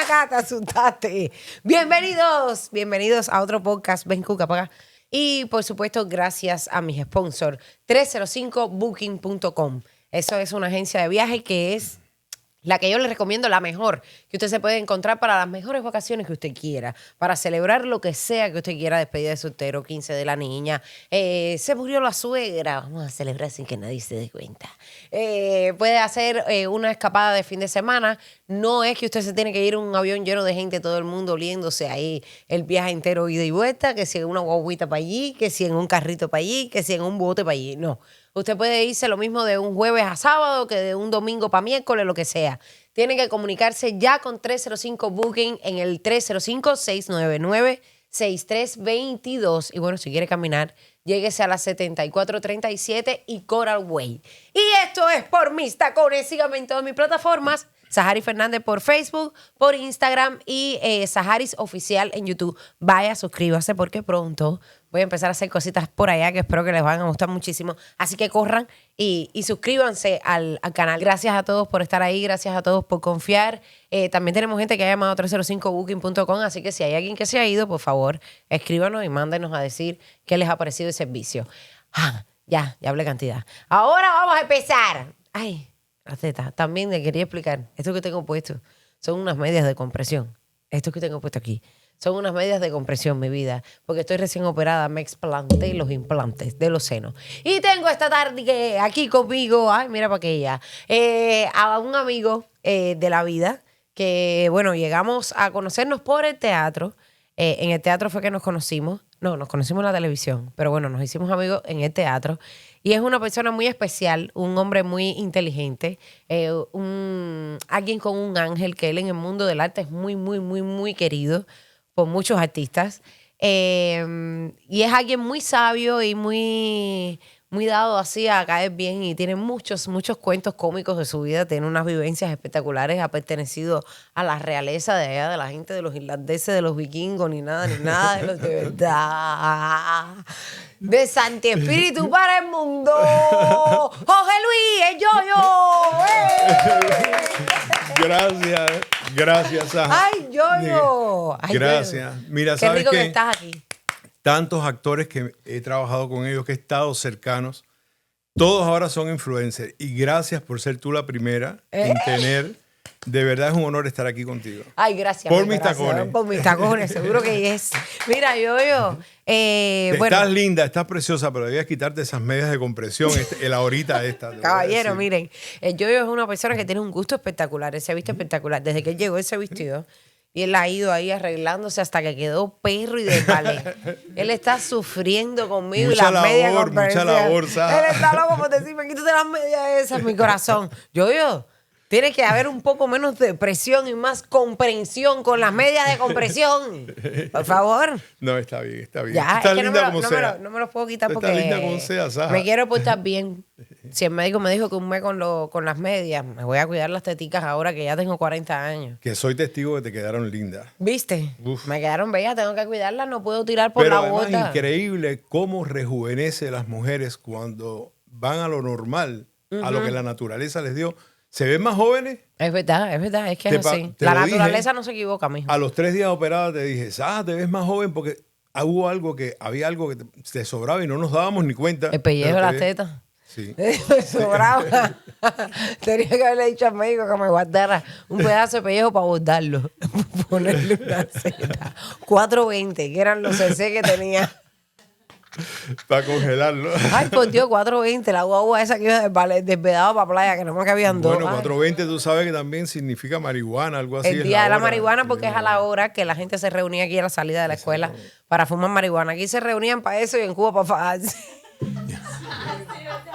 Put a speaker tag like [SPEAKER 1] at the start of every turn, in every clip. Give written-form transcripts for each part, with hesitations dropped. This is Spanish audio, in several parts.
[SPEAKER 1] acá, te asustaste. Bienvenidos a otro podcast. Ven, Cuca, para acá. Y, por supuesto, gracias a mis sponsors, 305booking.com. Eso es una agencia de viaje que es la que yo les recomiendo, la mejor, que usted se puede encontrar para las mejores vacaciones que usted quiera, para celebrar lo que sea que usted quiera, despedida de soltero, 15 de la niña, se murió la suegra, vamos a celebrar sin que nadie se dé cuenta. Puede hacer una escapada de fin de semana, no es que usted se tiene que ir en un avión lleno de gente, todo el mundo oliéndose ahí el viaje entero ida y vuelta, que si en una guaguita para allí, que si en un carrito para allí, que si en un bote para allí, no. Usted puede irse lo mismo de un jueves a sábado que de un domingo para miércoles, lo que sea. Tiene que comunicarse ya con 305 Booking en el 305-699-6322. Y bueno, si quiere caminar, lléguese a las 7437 y Coral Way. Y esto es por mis tacones. Síganme en todas mis plataformas. Saharis Fernández por Facebook, por Instagram y Saharis Oficial en YouTube. Vaya, suscríbase porque pronto voy a empezar a hacer cositas por allá que espero que les van a gustar muchísimo. Así que corran y suscríbanse al canal. Gracias a todos por estar ahí, gracias a todos por confiar. También tenemos gente que ha llamado a 305booking.com, así que si hay alguien que se ha ido, por favor, escríbanos y mándenos a decir qué les ha parecido el servicio. Ya hablé cantidad. Ahora vamos a empezar. Ay, la teta. También le quería explicar. Esto que tengo puesto son unas medias de compresión. Esto que tengo puesto aquí son unas medias de compresión, mi vida. Porque estoy recién operada. Me explanté los implantes de los senos. Y tengo esta tarde aquí conmigo, ay, mira para aquella, a un amigo de la vida que, bueno, llegamos a conocernos por el teatro. En el teatro fue que nos conocimos. No, nos conocimos en la televisión, pero bueno, nos hicimos amigos en el teatro. Y es una persona muy especial, un hombre muy inteligente, alguien con un ángel, que él en el mundo del arte es muy, muy, muy, muy querido por muchos artistas. Y es alguien muy sabio y muy, muy dado así a caer bien y tiene muchos, muchos cuentos cómicos de su vida, tiene unas vivencias espectaculares, ha pertenecido a la realeza de allá, de la gente de los irlandeses, de los vikingos, ni nada de los de verdad. De Santi Espíritu para el mundo. Jorge Luis, el Yoyo.
[SPEAKER 2] Gracias, Saja.
[SPEAKER 1] Ay, Yoyo.
[SPEAKER 2] Gracias. Mira,
[SPEAKER 1] Qué
[SPEAKER 2] ¿sabes
[SPEAKER 1] rico
[SPEAKER 2] qué?
[SPEAKER 1] que estás aquí.
[SPEAKER 2] Tantos actores que he trabajado con ellos, que he estado cercanos, todos ahora son influencers. Y gracias por ser tú la primera en tener. De verdad es un honor estar aquí contigo.
[SPEAKER 1] Ay, gracias.
[SPEAKER 2] Por mis tacones.
[SPEAKER 1] Por mis tacones, seguro que es. Mira, Yoyo.
[SPEAKER 2] Estás linda, estás preciosa, pero debías quitarte esas medias de compresión, el ahorita esta.
[SPEAKER 1] Caballero, miren, el Yoyo es una persona que tiene un gusto espectacular. Él se viste espectacular. Desde que él llegó, él se vistió. Y él ha ido ahí arreglándose hasta que quedó perro y de palé. Él está sufriendo conmigo
[SPEAKER 2] mucha
[SPEAKER 1] y las medias con
[SPEAKER 2] mucha labor, ¿sabes?
[SPEAKER 1] Él está loco por decirme, quítate las medias esas, mi corazón. Yoyo, tiene que haber un poco menos de presión y más comprensión con las medias de compresión. Por favor.
[SPEAKER 2] No, está bien, está bien.
[SPEAKER 1] Ya,
[SPEAKER 2] Estás
[SPEAKER 1] es que
[SPEAKER 2] linda como sea.
[SPEAKER 1] no me los puedo quitar porque
[SPEAKER 2] Estás linda como sea, Saja.
[SPEAKER 1] me quiero portar bien. Si el médico me dijo que un mes con las medias, me voy a cuidar las teticas ahora que ya tengo 40 años.
[SPEAKER 2] Que soy testigo de que te quedaron lindas.
[SPEAKER 1] ¿Viste?
[SPEAKER 2] Uf.
[SPEAKER 1] Me quedaron bellas, tengo que cuidarlas, no puedo tirar por
[SPEAKER 2] Pero
[SPEAKER 1] la
[SPEAKER 2] además
[SPEAKER 1] bota.
[SPEAKER 2] increíble cómo rejuvenece las mujeres cuando van a lo normal, a lo que la naturaleza les dio. ¿Se ven más jóvenes?
[SPEAKER 1] Es verdad, es que es así.
[SPEAKER 2] te
[SPEAKER 1] La
[SPEAKER 2] lo
[SPEAKER 1] naturaleza
[SPEAKER 2] dije.
[SPEAKER 1] no se equivoca, mijo.
[SPEAKER 2] A los 3 días operada te dije, te ves más joven porque había algo que te sobraba y no nos dábamos ni cuenta.
[SPEAKER 1] El pellejo de
[SPEAKER 2] Pero
[SPEAKER 1] las
[SPEAKER 2] te
[SPEAKER 1] tetas.
[SPEAKER 2] Sí.
[SPEAKER 1] Me sobraba. Tenía que haberle dicho al médico que me guardara un pedazo de pellejo para bordarlo. Ponerle una seta. 420, que eran los cc que tenía.
[SPEAKER 2] Para congelarlo.
[SPEAKER 1] Ay, por Dios, 420, la guagua esa que iba desvedado para playa, que no me cabían dos.
[SPEAKER 2] Bueno,
[SPEAKER 1] Ay.
[SPEAKER 2] 420 tú sabes que también significa marihuana, algo así.
[SPEAKER 1] El
[SPEAKER 2] es
[SPEAKER 1] día de la
[SPEAKER 2] hora.
[SPEAKER 1] marihuana, porque es a la hora que la gente se reunía aquí a la salida de la escuela para fumar marihuana. Aquí se reunían para eso y en Cuba para fajarse.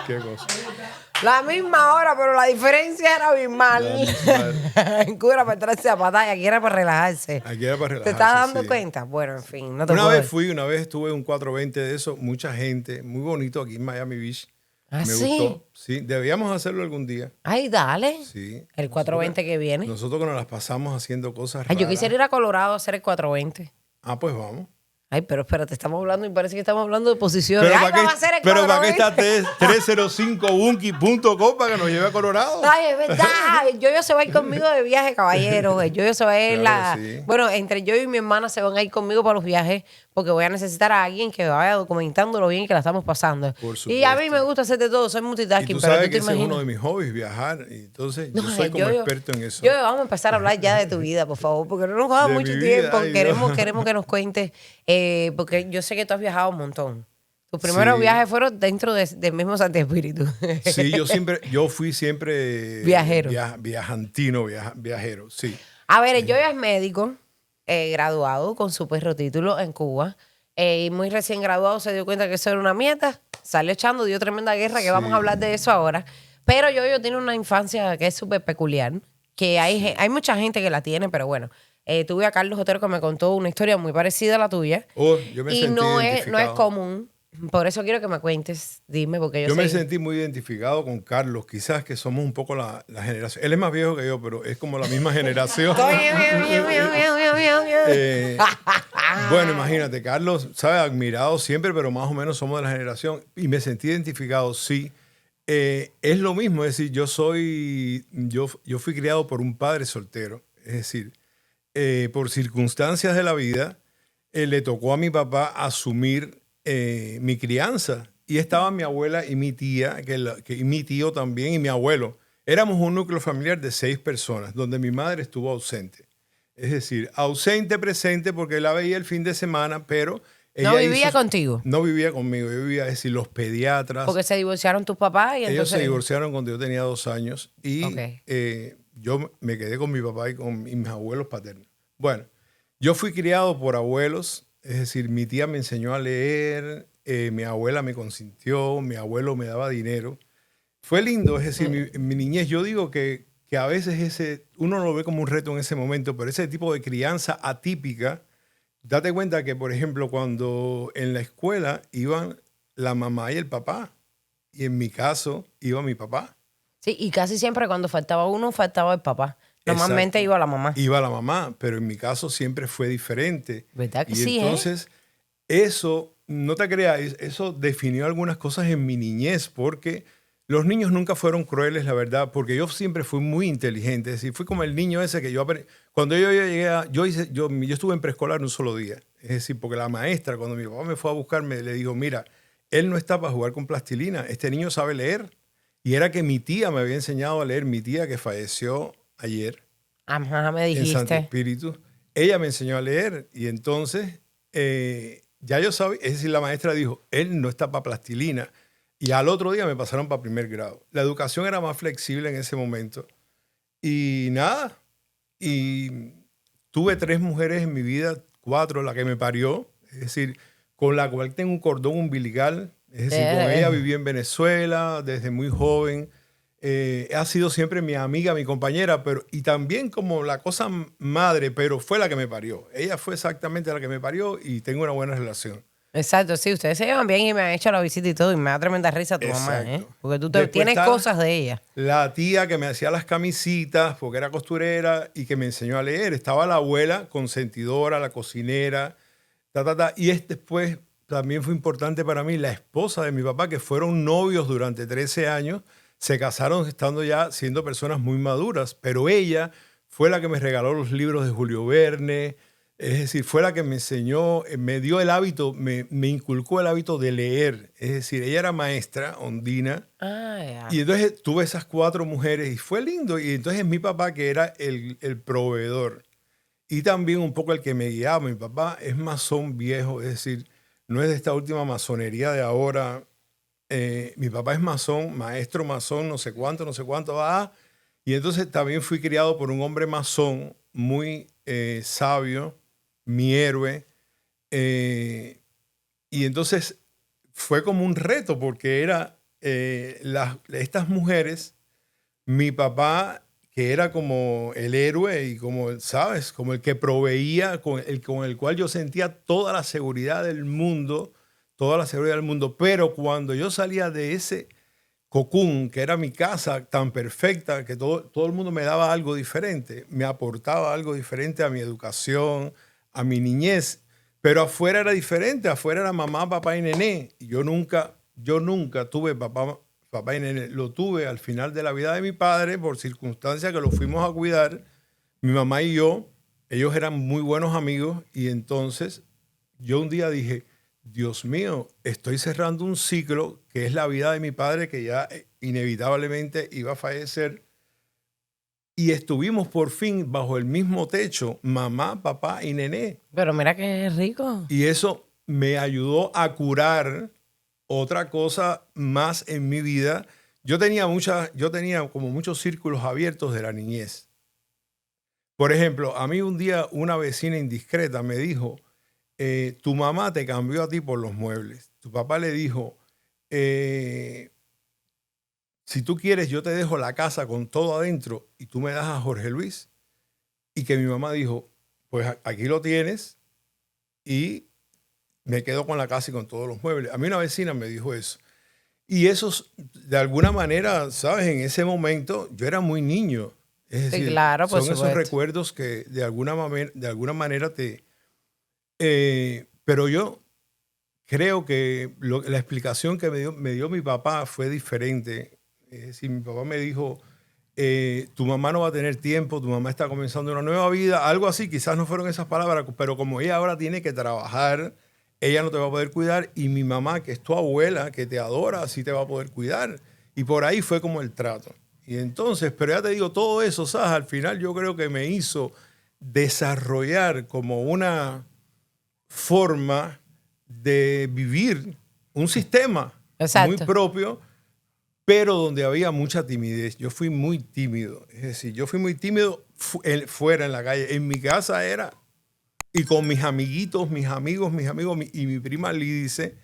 [SPEAKER 2] Qué cosa.
[SPEAKER 1] La misma hora, pero la diferencia era abismal. En Cuba era para entrarse a patada y aquí era para relajarse.
[SPEAKER 2] Aquí era para relajarse.
[SPEAKER 1] ¿Te estás dando
[SPEAKER 2] sí.
[SPEAKER 1] cuenta? Bueno, en fin, no te
[SPEAKER 2] Una
[SPEAKER 1] puedo
[SPEAKER 2] vez estuve en un 420 de eso, mucha gente, muy bonito aquí en Miami Beach.
[SPEAKER 1] ¿Ah,
[SPEAKER 2] Me
[SPEAKER 1] sí?
[SPEAKER 2] gustó. Sí, debíamos hacerlo algún día.
[SPEAKER 1] Ay, dale.
[SPEAKER 2] Sí.
[SPEAKER 1] El 420 que viene.
[SPEAKER 2] Nosotros que nos las pasamos haciendo cosas
[SPEAKER 1] Ay,
[SPEAKER 2] raras.
[SPEAKER 1] yo quisiera ir a Colorado a hacer el 420.
[SPEAKER 2] Ah, pues vamos.
[SPEAKER 1] Ay, pero espérate, estamos hablando y parece que estamos hablando de posiciones.
[SPEAKER 2] Pero
[SPEAKER 1] Ay, vamos a hacer el
[SPEAKER 2] pero ¿para qué
[SPEAKER 1] Colorado,
[SPEAKER 2] está 305bunky.com para que nos lleve a Colorado?
[SPEAKER 1] Ay, es verdad. El Yoyo se va a ir conmigo de viaje, caballero. El Yoyo se va a ir
[SPEAKER 2] Claro que sí.
[SPEAKER 1] Bueno, entre yo y mi hermana se van a ir conmigo para los viajes porque voy a necesitar a alguien que vaya documentando lo bien que la estamos pasando.
[SPEAKER 2] Por
[SPEAKER 1] Y a mí
[SPEAKER 2] supuesto.
[SPEAKER 1] me gusta hacer de todo, soy
[SPEAKER 2] Y
[SPEAKER 1] multitasking,
[SPEAKER 2] tú
[SPEAKER 1] pero
[SPEAKER 2] sabes
[SPEAKER 1] tú
[SPEAKER 2] que
[SPEAKER 1] te
[SPEAKER 2] ese es
[SPEAKER 1] imaginas.
[SPEAKER 2] uno de mis hobbies, viajar. Y entonces
[SPEAKER 1] No,
[SPEAKER 2] yo soy como
[SPEAKER 1] Yoyo,
[SPEAKER 2] experto en eso.
[SPEAKER 1] Yoyo, vamos a empezar a hablar ya de tu vida, por favor, porque no nos jodas
[SPEAKER 2] De
[SPEAKER 1] mucho
[SPEAKER 2] mi vida,
[SPEAKER 1] tiempo.
[SPEAKER 2] ay,
[SPEAKER 1] Queremos,
[SPEAKER 2] Dios.
[SPEAKER 1] queremos que nos cuentes, porque yo sé que tú has viajado un montón. Tus primeros
[SPEAKER 2] Sí.
[SPEAKER 1] viajes fueron dentro del mismo Santo Espíritu.
[SPEAKER 2] Sí, yo fui siempre
[SPEAKER 1] Viajero.
[SPEAKER 2] Viajantino, viajero, sí.
[SPEAKER 1] A ver, yo ya es médico, graduado con su perro título en Cuba. Y muy recién graduado se dio cuenta que eso era una mierda. Salió echando, dio tremenda guerra, que
[SPEAKER 2] Sí.
[SPEAKER 1] vamos a hablar de eso ahora. Pero yo tiene una infancia que es súper peculiar. Que hay mucha gente que la tiene, pero bueno. Tuve a Carlos Otero que me contó una historia muy parecida a la tuya.
[SPEAKER 2] Oh, yo me
[SPEAKER 1] Y
[SPEAKER 2] sentí
[SPEAKER 1] no es
[SPEAKER 2] identificado.
[SPEAKER 1] común. Por eso quiero que me cuentes. Dime, porque yo
[SPEAKER 2] Yo me
[SPEAKER 1] sé.
[SPEAKER 2] sentí muy identificado con Carlos. Quizás que somos un poco la generación. Él es más viejo que yo, pero es como la misma generación. Bueno, imagínate, Carlos, ¿sabes? Admirado siempre, pero más o menos somos de la generación. Y me sentí identificado, sí. Es lo mismo, es decir, yo fui criado por un padre soltero. Es decir, por circunstancias de la vida, le tocó a mi papá asumir mi crianza. Y estaban mi abuela y mi tía, y mi tío también, y mi abuelo. Éramos un núcleo familiar de 6 personas, donde mi madre estuvo ausente. Es decir, ausente, presente, porque la veía el fin de semana, pero...
[SPEAKER 1] ¿No vivía contigo?
[SPEAKER 2] No vivía conmigo, yo vivía, es decir, los pediatras.
[SPEAKER 1] Porque se divorciaron tus papás y
[SPEAKER 2] Ellos
[SPEAKER 1] entonces...
[SPEAKER 2] se divorciaron cuando yo tenía 2 años y
[SPEAKER 1] Ok.
[SPEAKER 2] yo me quedé con mi papá y con mis abuelos paternos. Bueno, yo fui criado por abuelos, es decir, mi tía me enseñó a leer, mi abuela me consintió, mi abuelo me daba dinero. Fue lindo, es decir, mi niñez, yo digo que a veces uno lo ve como un reto en ese momento, pero ese tipo de crianza atípica, date cuenta que, por ejemplo, cuando en la escuela iban la mamá y el papá, y en mi caso iba mi papá.
[SPEAKER 1] Sí, y casi siempre cuando faltaba uno, faltaba el papá. Normalmente
[SPEAKER 2] Exacto.
[SPEAKER 1] iba la mamá.
[SPEAKER 2] Iba la mamá, pero en mi caso siempre fue diferente.
[SPEAKER 1] ¿Verdad que
[SPEAKER 2] y
[SPEAKER 1] sí,
[SPEAKER 2] entonces, eso, no te creas, eso definió algunas cosas en mi niñez, porque los niños nunca fueron crueles, la verdad, porque yo siempre fui muy inteligente. Es decir, fui como el niño ese que yo aprendí. Cuando yo llegué yo estuve en preescolar un solo día. Es decir, porque la maestra, cuando mi papá me fue a buscarme, le dijo, mira, él no está para jugar con plastilina, este niño sabe leer. Y era que mi tía me había enseñado a leer, mi tía que falleció ayer
[SPEAKER 1] Ajá, me
[SPEAKER 2] en Santo
[SPEAKER 1] dijiste.
[SPEAKER 2] Espíritu. Ella me enseñó a leer y entonces ya yo sabía, es decir, la maestra dijo, él no está para plastilina. Y al otro día me pasaron para primer grado. La educación era más flexible en ese momento. Y nada, y tuve 3 mujeres en mi vida, 4, la que me parió, es decir, con la cual tengo un cordón umbilical, es decir, con ella viví en Venezuela desde muy joven. Ha sido siempre mi amiga, mi compañera, y también como la cosa madre, pero fue la que me parió. Ella fue exactamente la que me parió y tengo una buena relación.
[SPEAKER 1] Exacto, sí, ustedes se llevan bien y me han hecho la visita y todo y me da tremenda risa tu mamá, ¿eh?
[SPEAKER 2] Exacto.
[SPEAKER 1] Porque tú
[SPEAKER 2] Después
[SPEAKER 1] tienes
[SPEAKER 2] está
[SPEAKER 1] cosas de ella.
[SPEAKER 2] La tía que me hacía las camisitas porque era costurera y que me enseñó a leer. Estaba la abuela consentidora, la cocinera, Y después también fue importante para mí la esposa de mi papá, que fueron novios durante 13 años. Se casaron estando ya siendo personas muy maduras, pero ella fue la que me regaló los libros de Julio Verne. Es decir, fue la que me enseñó, me dio el hábito, me inculcó el hábito de leer. Es decir, ella era maestra, Ondina.
[SPEAKER 1] Ah, ya.
[SPEAKER 2] Y entonces tuve esas 4 mujeres y fue lindo. Y entonces mi papá, que era el proveedor y también un poco el que me guiaba. Mi papá es masón viejo, es decir, no es de esta última masonería de ahora. Mi papá es masón, maestro masón, no sé cuánto. Y entonces también fui criado por un hombre masón muy sabio, mi héroe. Y entonces fue como un reto porque estas mujeres, mi papá, que era como el héroe y como, ¿sabes? Como el que proveía, con el cual yo sentía toda la seguridad del mundo, pero cuando yo salía de ese cocún, que era mi casa tan perfecta, que todo el mundo me daba algo diferente, me aportaba algo diferente a mi educación, a mi niñez. Pero afuera era diferente, afuera era mamá, papá y nené. Y yo nunca tuve papá y nené. Lo tuve al final de la vida de mi padre por circunstancias que lo fuimos a cuidar, mi mamá y yo. Ellos eran muy buenos amigos y entonces yo un día dije, Dios mío, estoy cerrando un ciclo que es la vida de mi padre que ya inevitablemente iba a fallecer. Y estuvimos por fin bajo el mismo techo, mamá, papá y nené.
[SPEAKER 1] Pero mira qué rico.
[SPEAKER 2] Y eso me ayudó a curar otra cosa más en mi vida. Yo tenía como muchos círculos abiertos de la niñez. Por ejemplo, a mí un día una vecina indiscreta me dijo, tu mamá te cambió a ti por los muebles. Tu papá le dijo, si tú quieres, yo te dejo la casa con todo adentro y tú me das a Jorge Luis. Y que mi mamá dijo, pues aquí lo tienes y me quedo con la casa y con todos los muebles. A mí una vecina me dijo eso. Y eso, de alguna manera, ¿sabes? En ese momento yo era muy niño. Es decir,
[SPEAKER 1] claro, por
[SPEAKER 2] son esos
[SPEAKER 1] supuesto.
[SPEAKER 2] recuerdos que de alguna manera te... pero yo creo que la explicación que me dio mi papá fue diferente. Es decir, mi papá me dijo, tu mamá no va a tener tiempo, tu mamá está comenzando una nueva vida, algo así, quizás no fueron esas palabras, pero como ella ahora tiene que trabajar, ella no te va a poder cuidar y mi mamá, que es tu abuela, que te adora, sí te va a poder cuidar. Y por ahí fue como el trato. Y entonces, pero ya te digo, todo eso, ¿sabes? Al final yo creo que me hizo desarrollar como una forma de vivir un sistema
[SPEAKER 1] Exacto.
[SPEAKER 2] muy propio, pero donde había mucha timidez. Yo fui muy tímido. Es decir, yo fui muy tímido fuera en la calle. En mi casa era, y con mis amiguitos, mis amigos, y mi prima Lídice,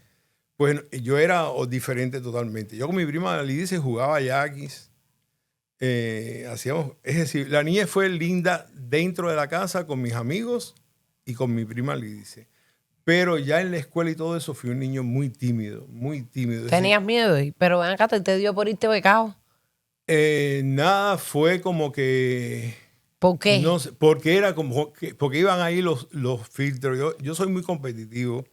[SPEAKER 2] pues yo era diferente totalmente. Yo con mi prima Lídice jugaba yaquis. Es decir, la niñez fue linda dentro de la casa con mis amigos y con mi prima Lídice. Pero ya en la escuela y todo eso fui un niño muy tímido, muy tímido.
[SPEAKER 1] Tenías miedo, pero ven acá, te dio por irte becado.
[SPEAKER 2] Nada, fue como que...
[SPEAKER 1] ¿Por qué?
[SPEAKER 2] No sé, porque era como porque iban ahí los filtros. Yo soy muy competitivo.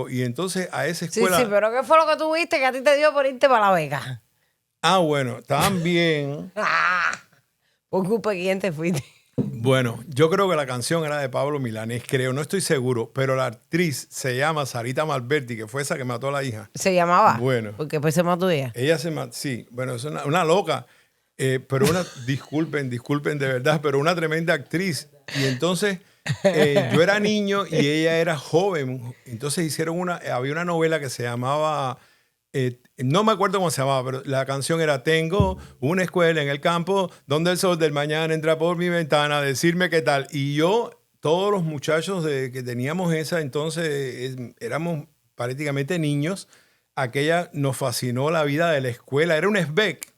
[SPEAKER 2] Y entonces a esa escuela...
[SPEAKER 1] Sí, pero ¿qué fue lo que tuviste que a ti te dio por irte para la beca?
[SPEAKER 2] Ah, bueno, también...
[SPEAKER 1] ¿Por culpa de quién te fuiste?
[SPEAKER 2] Bueno, yo creo que la canción era de Pablo Milanés, creo, no estoy seguro, pero la actriz se llama Sarita Malberti, que fue esa que mató a la hija.
[SPEAKER 1] ¿Se llamaba?
[SPEAKER 2] Bueno.
[SPEAKER 1] Porque después se mató ella.
[SPEAKER 2] Ella sí, bueno, es una loca, pero disculpen de verdad, pero una tremenda actriz. Y entonces yo era niño y ella era joven. Entonces había una novela que se llamaba... no me acuerdo cómo se llamaba, pero la canción era Tengo una escuela en el campo donde el sol del mañana entra por mi ventana a decirme qué tal. Y yo, todos los muchachos que teníamos entonces éramos prácticamente niños. Aquella nos fascinó la vida de la escuela. Era un SBEC.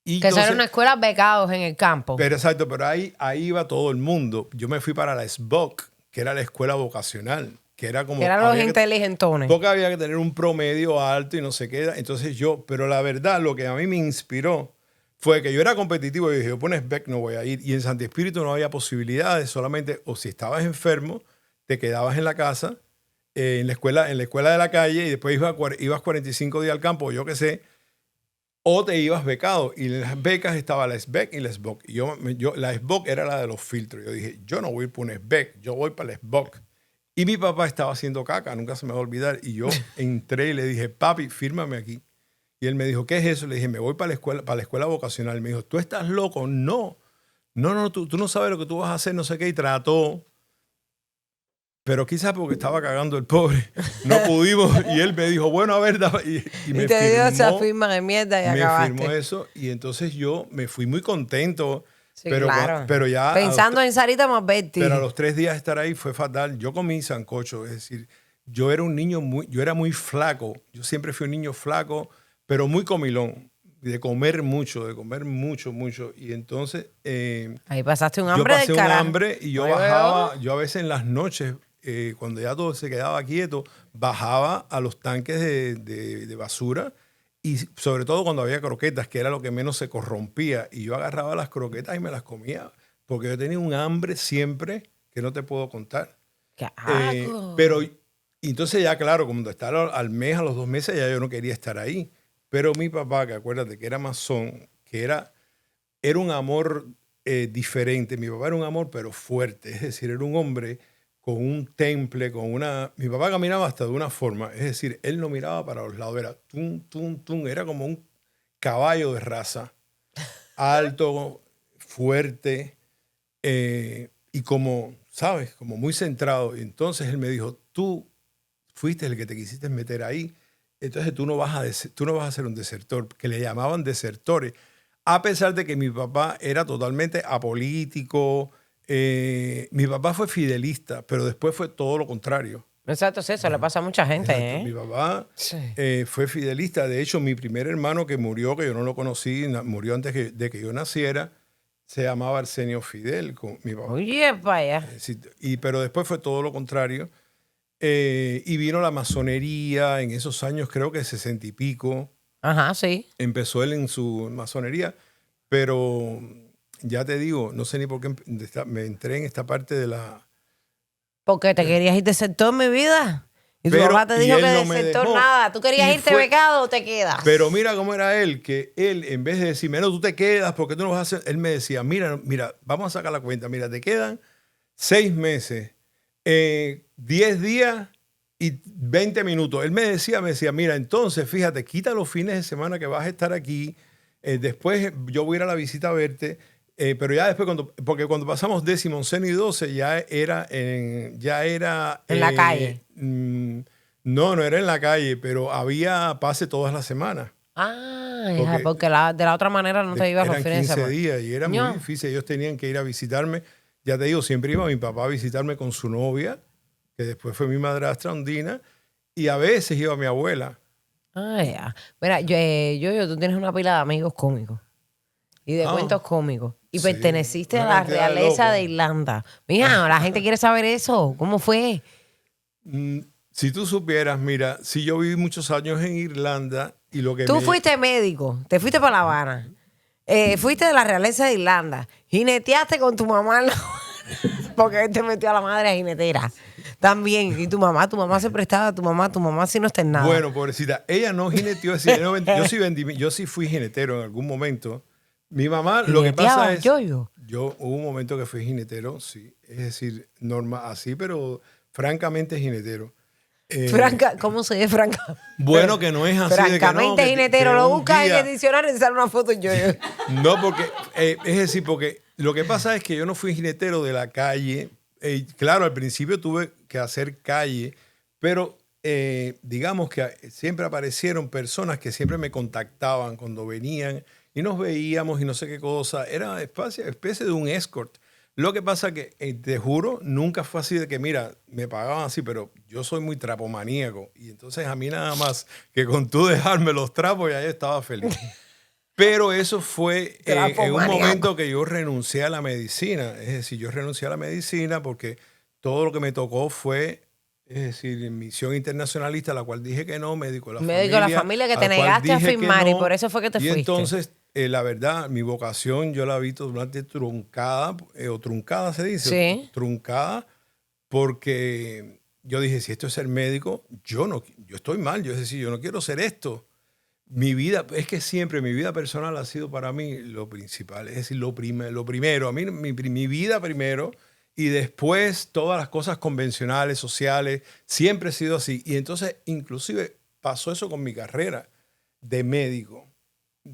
[SPEAKER 2] Y
[SPEAKER 1] Que
[SPEAKER 2] entonces,
[SPEAKER 1] era una escuela becados en el campo.
[SPEAKER 2] pero exacto, pero ahí iba todo el mundo. Yo me fui para la SBOC, que era la escuela vocacional. Que era como...
[SPEAKER 1] Que eran los inteligentones.
[SPEAKER 2] Porque había que tener un promedio alto y no sé qué. Entonces pero la verdad, lo que a mí me inspiró fue que yo era competitivo y dije, yo por SBEC no voy a ir. Y en Santi Espíritu no había posibilidades, solamente o si estabas enfermo, te quedabas en la casa, en la escuela de la calle y después ibas 45 días al campo, yo qué sé, o te ibas becado. Y en las becas estaba la SBEC y la SBOC. Y la SBOC era la de los filtros. Yo dije, yo no voy por un SBEC, yo voy para la SBOC. Y mi papá estaba haciendo caca, nunca se me va a olvidar. Y yo entré y le dije, papi, fírmame aquí. Y él me dijo, ¿qué es eso? Le dije, me voy para la escuela vocacional. Me dijo, ¿tú estás loco? No, tú no sabes lo que tú vas a hacer, no sé qué. Y trató, pero quizás porque estaba cagando el pobre, no pudimos. Y él me dijo, bueno, a ver, y me
[SPEAKER 1] te dio esa
[SPEAKER 2] firmó,
[SPEAKER 1] firma de mierda y
[SPEAKER 2] me
[SPEAKER 1] acabaste.
[SPEAKER 2] firmó eso. Y entonces yo me fui muy contento.
[SPEAKER 1] Sí,
[SPEAKER 2] pero,
[SPEAKER 1] claro.
[SPEAKER 2] pero ya...
[SPEAKER 1] Pensando en Sarita Malberti.
[SPEAKER 2] Pero a los 3 días de estar ahí fue fatal. Yo comí sancocho, es decir, yo era muy flaco. Yo siempre fui un niño flaco, pero muy comilón, de comer mucho. Y entonces...
[SPEAKER 1] ahí pasaste un
[SPEAKER 2] yo
[SPEAKER 1] hambre
[SPEAKER 2] pasé
[SPEAKER 1] del
[SPEAKER 2] un
[SPEAKER 1] carajo.
[SPEAKER 2] hambre y yo bajaba, yo a veces en las noches, cuando ya todo se quedaba quieto, bajaba a los tanques de basura. Y sobre todo cuando había croquetas, que era lo que menos se corrompía. Y yo agarraba las croquetas y me las comía. Porque yo tenía un hambre siempre que no te puedo contar.
[SPEAKER 1] ¿Qué hago?
[SPEAKER 2] Pero entonces ya, claro, cuando estaba al mes, a los 2 meses, ya yo no quería estar ahí. Pero mi papá, que acuérdate que era masón, que era un amor diferente. Mi papá era un amor, pero fuerte. Es decir, era un hombre con un temple, con una... Mi papá caminaba hasta de una forma. Es decir, él no miraba para los lados. Era tum, tum, tum. Era como un caballo de raza. Alto, fuerte y como, ¿sabes? Como muy centrado. Y entonces él me dijo, tú fuiste el que te quisiste meter ahí. Entonces tú no vas a ser un desertor, que le llamaban desertores. A pesar de que mi papá era totalmente apolítico, mi papá fue fidelista, pero después fue todo lo contrario.
[SPEAKER 1] Exacto, sí, eso le pasa a mucha gente,
[SPEAKER 2] Exacto. Mi
[SPEAKER 1] ¿eh?
[SPEAKER 2] papá
[SPEAKER 1] Sí.
[SPEAKER 2] fue fidelista. De hecho, mi primer hermano que murió, que yo no lo conocí, murió antes de que yo naciera, se llamaba Arsenio Fidel, con mi papá.
[SPEAKER 1] Oye, vaya.
[SPEAKER 2] Sí, pero después fue todo lo contrario. Y vino la masonería en esos años, creo que 60 y pico.
[SPEAKER 1] Ajá, sí.
[SPEAKER 2] Empezó él en su masonería, pero ya te digo, no sé ni por qué me entré en esta parte de la...
[SPEAKER 1] Porque te querías ir de sector, mi vida. Y tu
[SPEAKER 2] Pero-
[SPEAKER 1] papá te
[SPEAKER 2] y
[SPEAKER 1] dijo
[SPEAKER 2] él
[SPEAKER 1] que
[SPEAKER 2] no
[SPEAKER 1] de
[SPEAKER 2] me
[SPEAKER 1] sector
[SPEAKER 2] dejó.
[SPEAKER 1] nada. Tú querías
[SPEAKER 2] Y
[SPEAKER 1] irte
[SPEAKER 2] fue-
[SPEAKER 1] becado o te quedas.
[SPEAKER 2] Pero mira cómo era él, que él, en vez de decirme, no, tú te quedas porque tú no vas a hacer, él me decía, mira, vamos a sacar la cuenta, mira, te quedan 6 meses, 10 días y 20 minutos. Él me decía, mira, entonces, fíjate, quita los fines de semana que vas a estar aquí, después yo voy a ir a la visita a verte, pero ya después, porque cuando pasamos 10, 11 y 12, ya era
[SPEAKER 1] En la calle.
[SPEAKER 2] No, no era en la calle, pero había pase todas las semanas.
[SPEAKER 1] Ah,
[SPEAKER 2] Porque
[SPEAKER 1] porque de la otra manera no te ibas los
[SPEAKER 2] eran
[SPEAKER 1] fines de
[SPEAKER 2] 15
[SPEAKER 1] semana.
[SPEAKER 2] días y era muy
[SPEAKER 1] No.
[SPEAKER 2] difícil. Ellos tenían que ir a visitarme. Ya te digo, siempre iba mi papá a visitarme con su novia, que después fue mi madrastra Ondina, y a veces iba mi abuela.
[SPEAKER 1] Ah, ya. Mira, tú tienes una pila de amigos cómicos y de
[SPEAKER 2] Ah,
[SPEAKER 1] cuentos cómicos. Y
[SPEAKER 2] sí,
[SPEAKER 1] perteneciste a
[SPEAKER 2] una
[SPEAKER 1] la
[SPEAKER 2] cantidad de
[SPEAKER 1] realeza
[SPEAKER 2] locos.
[SPEAKER 1] de Irlanda. Mira, la gente quiere saber eso. ¿Cómo fue?
[SPEAKER 2] Si tú supieras, mira, si yo viví muchos años en Irlanda y lo que
[SPEAKER 1] Tú
[SPEAKER 2] me...
[SPEAKER 1] fuiste médico, te fuiste para La Habana, fuiste de la realeza de Irlanda, jineteaste con tu mamá en porque él te metió a la madre jinetera. También. Y tu mamá se prestaba, tu mamá sí no está en nada.
[SPEAKER 2] Bueno, pobrecita, ella no jineteó, es decir, yo sí fui jinetero en algún momento. Mi mamá, lo que pasa
[SPEAKER 1] ¿Jineteabas
[SPEAKER 2] es...
[SPEAKER 1] yo-yo?
[SPEAKER 2] Yo hubo un momento que fui jinetero, sí. Es decir, así, pero francamente jinetero.
[SPEAKER 1] ¿Cómo se dice franca?
[SPEAKER 2] Bueno, que no es así de que no.
[SPEAKER 1] Francamente jinetero,
[SPEAKER 2] que
[SPEAKER 1] lo
[SPEAKER 2] un
[SPEAKER 1] buscas en
[SPEAKER 2] día-
[SPEAKER 1] el diccionario y sale una foto de yo-yo.
[SPEAKER 2] No, porque, es decir, porque lo que pasa es que yo no fui jinetero de la calle. Claro, al principio tuve que hacer calle, pero digamos que siempre aparecieron personas que siempre me contactaban cuando venían y nos veíamos y no sé qué cosa. Era especie de un escort. Lo que pasa que, te juro, nunca fue así de que, mira, me pagaban así, pero yo soy muy trapomaníaco. Y entonces a mí nada más que con tú dejarme los trapos, ya yo estaba feliz. Pero eso fue en un
[SPEAKER 1] Trapomaníaco.
[SPEAKER 2] momento que yo renuncié a la medicina. Es decir, yo renuncié a la medicina porque todo lo que me tocó fue, es decir, misión internacionalista, a la cual dije que no, médico de la
[SPEAKER 1] Médico de la familia que te
[SPEAKER 2] a la cual
[SPEAKER 1] negaste a
[SPEAKER 2] dije que
[SPEAKER 1] firmar y
[SPEAKER 2] no.
[SPEAKER 1] por eso fue que te
[SPEAKER 2] Y
[SPEAKER 1] fuiste.
[SPEAKER 2] entonces, la verdad, mi vocación yo la vi totalmente truncada, o truncada se dice,
[SPEAKER 1] Sí.
[SPEAKER 2] truncada, porque yo dije, si esto es ser médico, yo estoy mal, yo es decir, yo no quiero ser esto. Mi vida, es que siempre mi vida personal ha sido para mí lo principal, es decir, lo primero, a mí mi vida primero y después todas las cosas convencionales, sociales, siempre he sido así. Y entonces inclusive pasó eso con mi carrera de médico.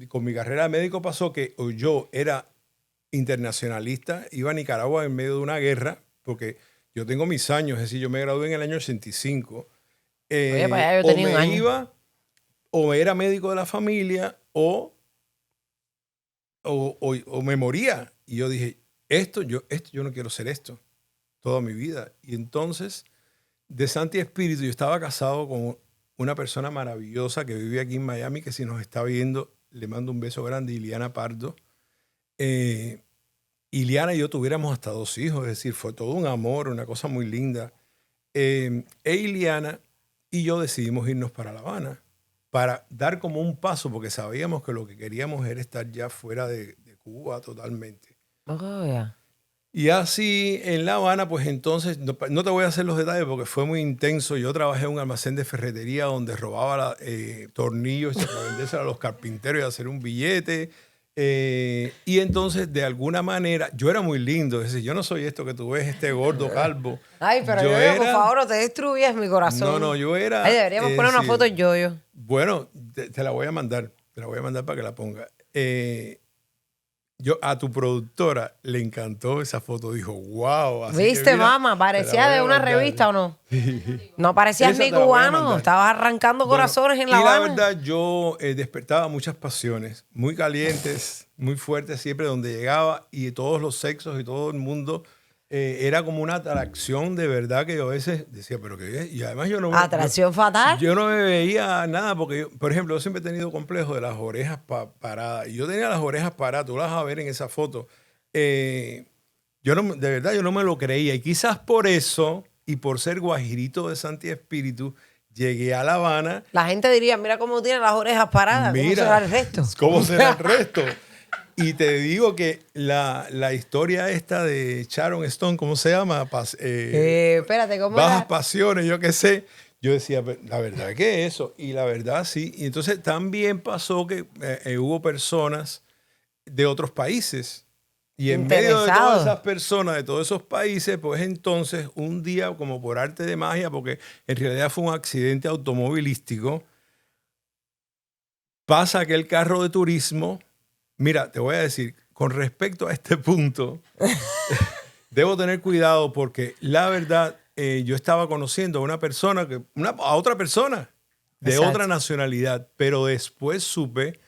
[SPEAKER 2] Con mi carrera de médico pasó que yo era internacionalista, iba a Nicaragua en medio de una guerra, porque yo tengo mis años, es decir, yo me gradué en el año 85.
[SPEAKER 1] Oye, para allá yo
[SPEAKER 2] O
[SPEAKER 1] tenía un
[SPEAKER 2] me
[SPEAKER 1] año.
[SPEAKER 2] iba, o era médico de la familia, o me moría. Y yo dije, yo no quiero ser esto toda mi vida. Y entonces, de Santi Espíritu, yo estaba casado con una persona maravillosa que vive aquí en Miami, que si nos está viendo, le mando un beso grande, Iliana Pardo. Iliana y yo tuviéramos hasta 2 hijos, es decir, fue todo un amor, una cosa muy linda. Iliana y yo decidimos irnos para La Habana para dar como un paso, porque sabíamos que lo que queríamos era estar ya fuera de Cuba totalmente.
[SPEAKER 1] Oh, ya.
[SPEAKER 2] Y así en La Habana, pues entonces, no te voy a hacer los detalles porque fue muy intenso. Yo trabajé en un almacén de ferretería donde robaba tornillos para vendérselos a los carpinteros y hacer un billete. Y entonces, de alguna manera, yo era muy lindo. Es decir, yo no soy esto que tú ves, este gordo calvo.
[SPEAKER 1] Ay, pero yo por favor, no te destruyas mi corazón.
[SPEAKER 2] No, yo era...
[SPEAKER 1] Ay, deberíamos poner una foto de Yoyo.
[SPEAKER 2] Bueno, te la voy a mandar. Te la voy a mandar para que la ponga. A tu productora le encantó esa foto. Dijo, wow. Así
[SPEAKER 1] ¿viste,
[SPEAKER 2] mira,
[SPEAKER 1] mamá? ¿Parecía de una revista o no? No parecías ni cubano. Estabas arrancando corazones en La Habana.
[SPEAKER 2] Y la verdad, yo despertaba muchas pasiones, muy calientes, muy fuertes siempre donde llegaba. Y todos los sexos y todo el mundo era como una atracción de verdad que yo a veces decía, pero qué es. Y además yo no...
[SPEAKER 1] ¿Atracción fatal?
[SPEAKER 2] Yo no me veía nada porque, por ejemplo, yo siempre he tenido complejo de las orejas paradas. Y yo tenía las orejas paradas, tú las vas a ver en esa foto. Yo no, de verdad, yo no me lo creía. Y quizás por eso, y por ser guajirito de Santi Espíritu, llegué a La Habana.
[SPEAKER 1] La gente diría, mira cómo tiene las orejas paradas.
[SPEAKER 2] Mira,
[SPEAKER 1] ¿cómo será el resto?
[SPEAKER 2] ¿Cómo será el resto? Y te digo que la historia esta de Sharon Stone, ¿cómo se llama?
[SPEAKER 1] Espérate, ¿cómo
[SPEAKER 2] Bajas
[SPEAKER 1] era?
[SPEAKER 2] pasiones, yo qué sé. Yo decía, la verdad que eso. Y la verdad sí. Y entonces también pasó que hubo personas de otros países. Y en medio de todas esas personas, de todos esos países, pues entonces un día, como por arte de magia, porque en realidad fue un accidente automovilístico, pasa aquel carro de turismo. Mira, te voy a decir, con respecto a este punto, debo tener cuidado porque la verdad, yo estaba conociendo a una persona, a otra persona de otra nacionalidad, pero después supe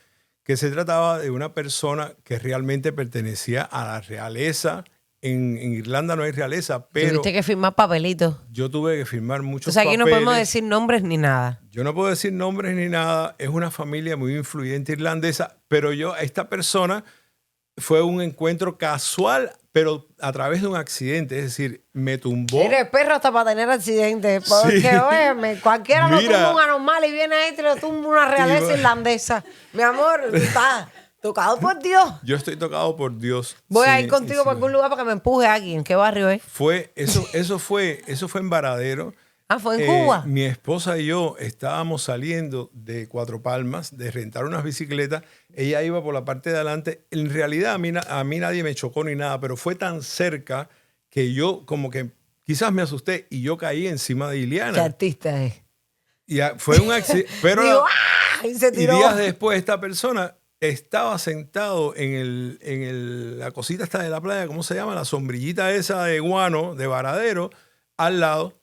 [SPEAKER 2] que se trataba de una persona que realmente pertenecía a la realeza. En Irlanda no hay realeza, pero...
[SPEAKER 1] Tuviste que firmar papelitos.
[SPEAKER 2] Yo tuve que firmar muchos papeles.
[SPEAKER 1] O sea, aquí no podemos decir nombres ni nada.
[SPEAKER 2] Yo no puedo decir nombres ni nada. Es una familia muy influyente irlandesa, pero esta persona fue un encuentro casual, pero a través de un accidente. Es decir, me tumbó.
[SPEAKER 1] Eres perro hasta para tener accidentes. Porque, sí. Oye, cualquiera lo tumba un anormal y viene ahí y te lo tumba una realeza irlandesa. Mi amor, tú estás tocado por Dios.
[SPEAKER 2] Yo estoy tocado por Dios.
[SPEAKER 1] Voy a ir contigo para algún lugar para que me empuje aquí. ¿En qué barrio es?
[SPEAKER 2] Eso fue en Varadero.
[SPEAKER 1] Ah, ¿fue en Cuba?
[SPEAKER 2] Mi esposa y yo estábamos saliendo de Cuatro Palmas, de rentar unas bicicletas. Ella iba por la parte de adelante. En realidad, a mí nadie me chocó ni nada, pero fue tan cerca que yo como que quizás me asusté y yo caí encima de Iliana.
[SPEAKER 1] ¿Qué artista es?
[SPEAKER 2] Y fue un accidente. Pero
[SPEAKER 1] digo, ¡ah! Y se tiró.
[SPEAKER 2] Y días después, esta persona estaba sentado en la cosita esta de la playa, ¿cómo se llama? La sombrillita esa de guano, de Varadero, al lado.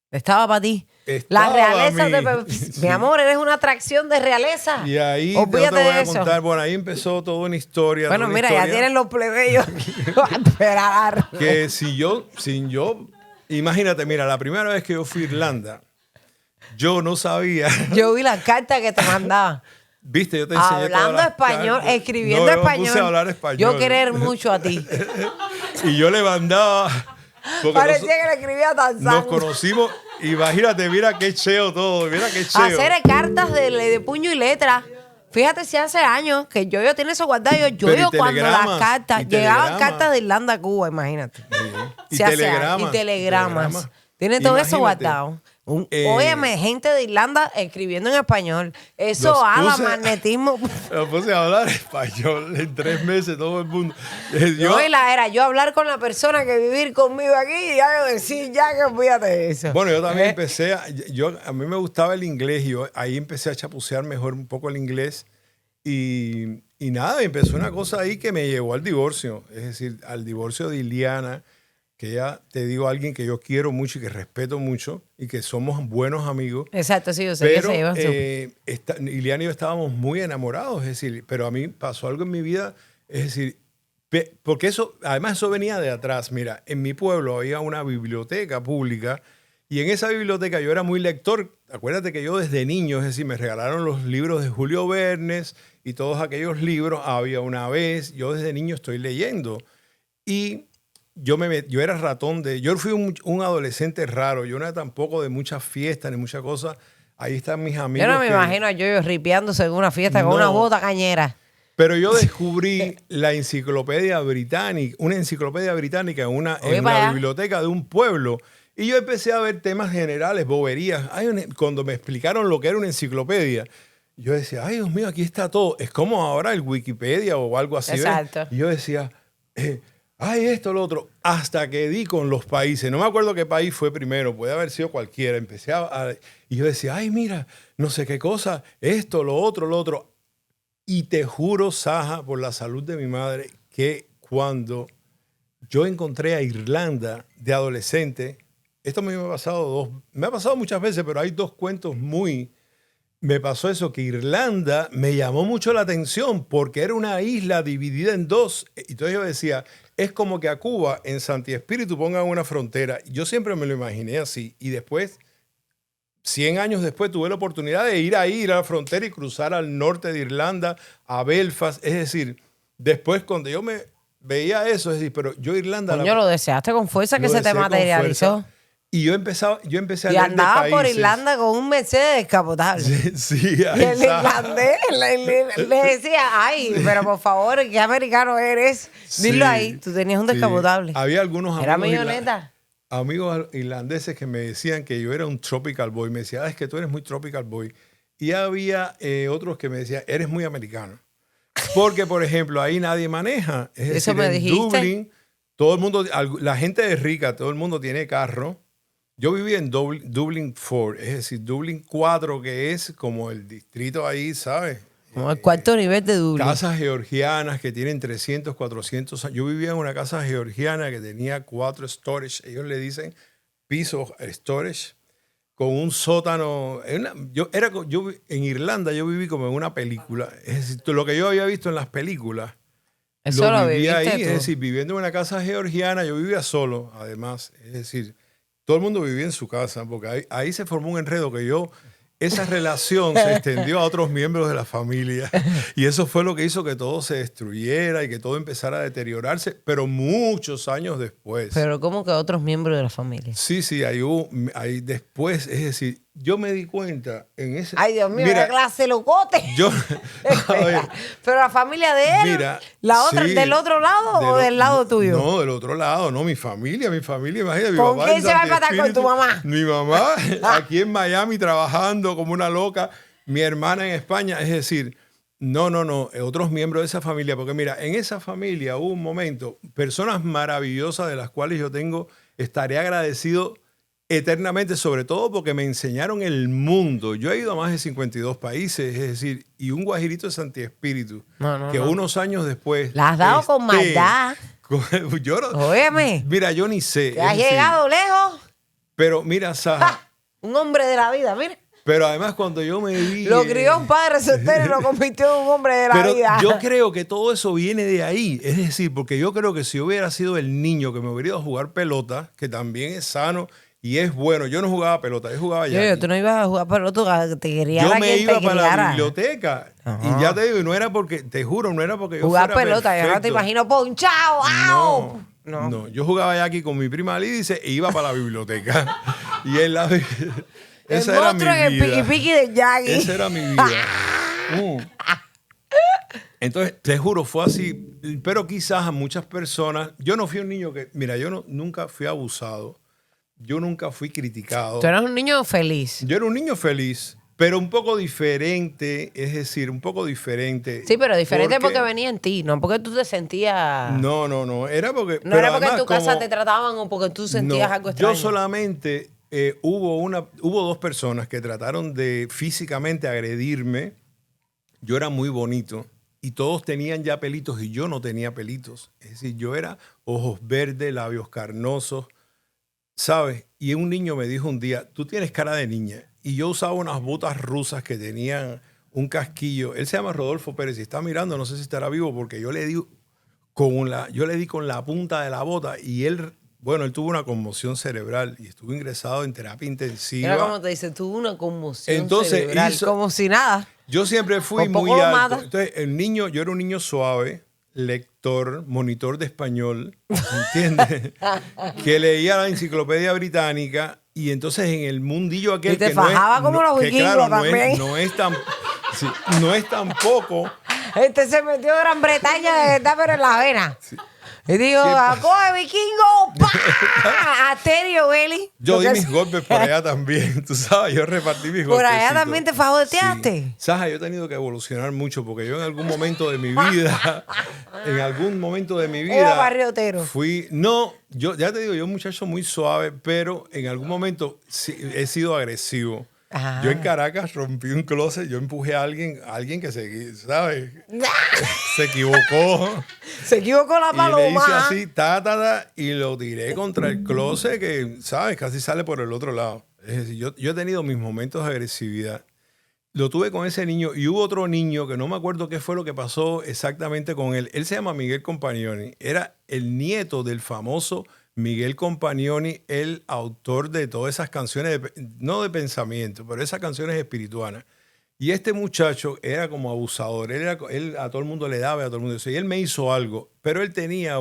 [SPEAKER 1] Estaba para ti. La realeza sí. Mi amor, eres una atracción de realeza.
[SPEAKER 2] Y ahí
[SPEAKER 1] olvídate
[SPEAKER 2] te voy
[SPEAKER 1] de
[SPEAKER 2] a
[SPEAKER 1] eso.
[SPEAKER 2] Contar. Bueno, ahí empezó toda una historia.
[SPEAKER 1] Bueno, mira, ya tienen los plebeyos a esperar.
[SPEAKER 2] Que sin yo, imagínate, mira, la primera vez que yo fui a Irlanda, yo no sabía.
[SPEAKER 1] Yo vi las cartas que te mandaban.
[SPEAKER 2] Viste, yo te enseñé
[SPEAKER 1] hablando español, escribiendo español.
[SPEAKER 2] Puse a hablar español.
[SPEAKER 1] Yo querer mucho a ti.
[SPEAKER 2] Y yo le mandaba.
[SPEAKER 1] Parecía que le escribía tan sano.
[SPEAKER 2] Nos conocimos. Imagínate, mira qué cheo todo. Mira qué cheo.
[SPEAKER 1] Hacer cartas de puño y letra. Fíjate si hace años que yo tiene eso guardado. Yo cuando las cartas, llegaban cartas de Irlanda a Cuba, imagínate.
[SPEAKER 2] Sí. Y
[SPEAKER 1] telegramas. Tiene todo eso guardado. Óyeme, gente de Irlanda escribiendo en español. Eso habla magnetismo.
[SPEAKER 2] Me puse a hablar español en 3 meses, todo el mundo.
[SPEAKER 1] Yo hablar con la persona que vivir conmigo aquí y ya yo decir, ya que olvídate de eso.
[SPEAKER 2] Bueno, yo también empecé, a mí me gustaba el inglés y yo ahí empecé a chapucear mejor un poco el inglés y nada, empezó una cosa ahí que me llevó al divorcio, es decir, al divorcio de Iliana, que ya te digo, alguien que yo quiero mucho y que respeto mucho y que somos buenos amigos.
[SPEAKER 1] Exacto, sí, yo sé que se llevan
[SPEAKER 2] Iliana y yo estábamos muy enamorados, es decir, pero a mí pasó algo en mi vida, es decir, porque además eso venía de atrás. Mira, en mi pueblo había una biblioteca pública y en esa biblioteca yo era muy lector. Acuérdate que yo desde niño, es decir, me regalaron los libros de Julio Verne y todos aquellos libros. Había una vez, yo desde niño estoy leyendo y yo era ratón yo fui un adolescente raro, yo no era tampoco de muchas fiestas ni muchas cosas. Ahí están mis amigos.
[SPEAKER 1] Yo no me imagino a yo ripeándose en una fiesta con una bota cañera.
[SPEAKER 2] Pero yo descubrí la enciclopedia británica, una enciclopedia británica en
[SPEAKER 1] Oye,
[SPEAKER 2] la
[SPEAKER 1] vaya.
[SPEAKER 2] biblioteca de un pueblo. Y yo empecé a ver temas generales, boberías. Cuando me explicaron lo que era una enciclopedia, yo decía, ay, Dios mío, aquí está todo. Es como ahora el Wikipedia o algo así. ¿ves?
[SPEAKER 1] Exacto.
[SPEAKER 2] Y yo decía, ay, esto, lo otro. Hasta que di con los países. No me acuerdo qué país fue primero. Puede haber sido cualquiera. Empecé y yo decía, ay, mira, no sé qué cosa. Esto, lo otro, lo otro. Y te juro, Saja, por la salud de mi madre, que cuando yo encontré a Irlanda de adolescente, esto me ha pasado muchas veces, pero hay dos cuentos me pasó eso, que Irlanda me llamó mucho la atención porque era una isla dividida en dos. Entonces yo decía, es como que a Cuba, en Santi Espíritu, pongan una frontera. Yo siempre me lo imaginé así. Y después, 100 años después, tuve la oportunidad de ir a la frontera y cruzar al norte de Irlanda, a Belfast. Es decir, después cuando yo me veía eso, es decir, pero yo Irlanda...
[SPEAKER 1] Coño, lo deseaste con fuerza que
[SPEAKER 2] lo
[SPEAKER 1] se te
[SPEAKER 2] deseé con
[SPEAKER 1] materializó.
[SPEAKER 2] fuerza. Y yo empecé a
[SPEAKER 1] Y
[SPEAKER 2] leer de
[SPEAKER 1] andaba por
[SPEAKER 2] países.
[SPEAKER 1] Irlanda con un Mercedes descapotable.
[SPEAKER 2] Sí,
[SPEAKER 1] Y el
[SPEAKER 2] exacto.
[SPEAKER 1] irlandés le decía, ay, pero por favor, ¿qué americano eres? Dilo
[SPEAKER 2] Sí,
[SPEAKER 1] ahí, tú tenías un
[SPEAKER 2] sí.
[SPEAKER 1] descapotable.
[SPEAKER 2] Había algunos
[SPEAKER 1] Era
[SPEAKER 2] amigos,
[SPEAKER 1] milloneta.
[SPEAKER 2] amigos irlandeses que me decían que yo era un tropical boy. Me decían, es que tú eres muy tropical boy. Y había otros que me decían, eres muy americano. Porque, por ejemplo, ahí nadie maneja. Es
[SPEAKER 1] Eso
[SPEAKER 2] decir,
[SPEAKER 1] me
[SPEAKER 2] en
[SPEAKER 1] dijiste.
[SPEAKER 2] Dublín, todo el mundo, la gente es rica, todo el mundo tiene carro. Yo viví en Dublín 4, es decir, Dublín 4, que es como el distrito ahí, ¿sabes?
[SPEAKER 1] Como el cuarto nivel de Dublín.
[SPEAKER 2] Casas georgianas que tienen 300, 400 años. Yo vivía en una casa georgiana que tenía 4 storage, ellos le dicen pisos storage, con un sótano. En Irlanda yo viví como en una película. Es decir, lo que yo había visto en las películas,
[SPEAKER 1] Eso lo
[SPEAKER 2] viví
[SPEAKER 1] viviste
[SPEAKER 2] ahí.
[SPEAKER 1] tú.
[SPEAKER 2] Es decir, viviendo en una casa georgiana, yo vivía solo, además. Es decir, todo el mundo vivía en su casa, porque ahí se formó un enredo que esa relación se extendió a otros miembros de la familia. Y eso fue lo que hizo que todo se destruyera y que todo empezara a deteriorarse, pero muchos años después.
[SPEAKER 1] Pero ¿cómo que otros miembros de la familia?
[SPEAKER 2] Sí, ahí después, es decir, yo me di cuenta en ese...
[SPEAKER 1] Ay, Dios mío,
[SPEAKER 2] Mira,
[SPEAKER 1] la clase locote.
[SPEAKER 2] yo... a ver,
[SPEAKER 1] Pero la familia de él,
[SPEAKER 2] mira,
[SPEAKER 1] la otra,
[SPEAKER 2] sí,
[SPEAKER 1] ¿del otro lado o del lado tuyo?
[SPEAKER 2] No, del otro lado, no, mi familia, imagínate. Mi
[SPEAKER 1] ¿Con
[SPEAKER 2] papá
[SPEAKER 1] quién
[SPEAKER 2] en
[SPEAKER 1] se va a
[SPEAKER 2] Santi
[SPEAKER 1] empatar con
[SPEAKER 2] Espíritu,
[SPEAKER 1] tu mamá?
[SPEAKER 2] Mi mamá aquí en Miami trabajando como una loca, mi hermana en España, es decir, no, otros miembros de esa familia, porque mira, en esa familia hubo un momento, personas maravillosas de las cuales estaré agradecido eternamente, sobre todo porque me enseñaron el mundo. Yo he ido a más de 52 países, es decir, y un guajirito de Santi Espíritu, que unos años después...
[SPEAKER 1] La has dado con maldad.
[SPEAKER 2] Yo no-
[SPEAKER 1] Óyeme,
[SPEAKER 2] mira, yo ni sé.
[SPEAKER 1] que has llegado lejos.
[SPEAKER 2] Pero mira, Saja,
[SPEAKER 1] ¡Ja! Un hombre de la vida, mira.
[SPEAKER 2] pero además cuando yo me vi...
[SPEAKER 1] Lo crió un padre soltero y lo convirtió en un hombre de la
[SPEAKER 2] Pero
[SPEAKER 1] vida.
[SPEAKER 2] yo creo que todo eso viene de ahí. Es decir, porque yo creo que si yo hubiera sido el niño que me hubiera ido a jugar pelota, que también es sano y es bueno. Yo no jugaba pelota, yo jugaba
[SPEAKER 1] Yo, tú no ibas a jugar pelota, te quería
[SPEAKER 2] Yo
[SPEAKER 1] la
[SPEAKER 2] me
[SPEAKER 1] quien
[SPEAKER 2] iba
[SPEAKER 1] te
[SPEAKER 2] para la
[SPEAKER 1] criara.
[SPEAKER 2] biblioteca.
[SPEAKER 1] Ajá.
[SPEAKER 2] Y ya te digo, y no era porque, te juro, no era porque yo
[SPEAKER 1] Jugar
[SPEAKER 2] fuera
[SPEAKER 1] pelota, yo no te
[SPEAKER 2] perfecto.
[SPEAKER 1] imagino ponchado. ¡Au!
[SPEAKER 2] No, yo jugaba ya aquí con mi prima Lídice e iba para la biblioteca. Y en la...
[SPEAKER 1] El
[SPEAKER 2] Esa era mi
[SPEAKER 1] monstruo en el
[SPEAKER 2] vida.
[SPEAKER 1] piqui piqui de Jackie.
[SPEAKER 2] Esa era mi vida. Entonces, te juro, fue así. Pero quizás a muchas personas... Yo no fui un niño que... Mira, nunca fui abusado. Yo nunca fui criticado.
[SPEAKER 1] Tú eras un niño feliz.
[SPEAKER 2] Yo era un niño feliz, pero un poco diferente. Es decir, un poco diferente.
[SPEAKER 1] Sí, pero diferente porque venía en ti, no porque tú te sentías...
[SPEAKER 2] No. Era porque...
[SPEAKER 1] No
[SPEAKER 2] pero
[SPEAKER 1] era porque en
[SPEAKER 2] además,
[SPEAKER 1] tu casa
[SPEAKER 2] como-
[SPEAKER 1] te trataban o porque tú sentías
[SPEAKER 2] No,
[SPEAKER 1] algo extraño.
[SPEAKER 2] yo solamente hubo dos personas que trataron de físicamente agredirme. Yo era muy bonito y todos tenían ya pelitos y yo no tenía pelitos. Es decir, yo era ojos verdes, labios carnosos, ¿sabes? Y un niño me dijo un día, tú tienes cara de niña. Y yo usaba unas botas rusas que tenían un casquillo. Él se llama Rodolfo Pérez y está mirando, no sé si estará vivo porque yo le di con la punta de la bota y él tuvo una conmoción cerebral y estuvo ingresado en terapia intensiva.
[SPEAKER 1] Era como te dice, tuvo una conmoción
[SPEAKER 2] Entonces,
[SPEAKER 1] cerebral, como si nada.
[SPEAKER 2] Yo siempre fui
[SPEAKER 1] Por poco
[SPEAKER 2] muy
[SPEAKER 1] lo
[SPEAKER 2] alto.
[SPEAKER 1] mata.
[SPEAKER 2] Entonces, yo era un niño suave, lector, monitor de español, ¿entiendes? Que leía la enciclopedia británica y entonces en el mundillo aquel
[SPEAKER 1] Y te
[SPEAKER 2] que no es...
[SPEAKER 1] fajaba como los
[SPEAKER 2] que
[SPEAKER 1] vikingos
[SPEAKER 2] claro,
[SPEAKER 1] también.
[SPEAKER 2] no es tampoco
[SPEAKER 1] Este se metió en Gran Bretaña de verdad, pero en la vena.
[SPEAKER 2] Sí.
[SPEAKER 1] Y digo, ¡acoge, vikingo! ¡Pah! Aterio, Eli.
[SPEAKER 2] Yo di mis golpes por allá también, tú sabes, yo repartí mis golpes.
[SPEAKER 1] Por allá también te fajoteaste.
[SPEAKER 2] Sí. Saja, yo he tenido que evolucionar mucho porque yo en algún momento de mi vida,
[SPEAKER 1] Era barriotero.
[SPEAKER 2] fui, no, yo ya te digo, yo un muchacho muy suave, pero en algún momento sí, he sido agresivo.
[SPEAKER 1] Ajá.
[SPEAKER 2] Yo en Caracas rompí un closet, yo empujé a alguien que ¿sabes? Se equivocó.
[SPEAKER 1] Se equivocó la
[SPEAKER 2] Y le hice
[SPEAKER 1] paloma.
[SPEAKER 2] así, y lo tiré contra el closet que, ¿sabes? Casi sale por el otro lado. Es decir, yo he tenido mis momentos de agresividad. Lo tuve con ese niño y hubo otro niño que no me acuerdo qué fue lo que pasó exactamente con él. Él se llama Miguel Compagnoni. Era el nieto del famoso Miguel Compagnoni, el autor de todas esas canciones, no de pensamiento, pero esas canciones espirituanas. Y este muchacho era como abusador. Él a todo el mundo le daba, a todo el mundo. Y él me hizo algo, pero él tenía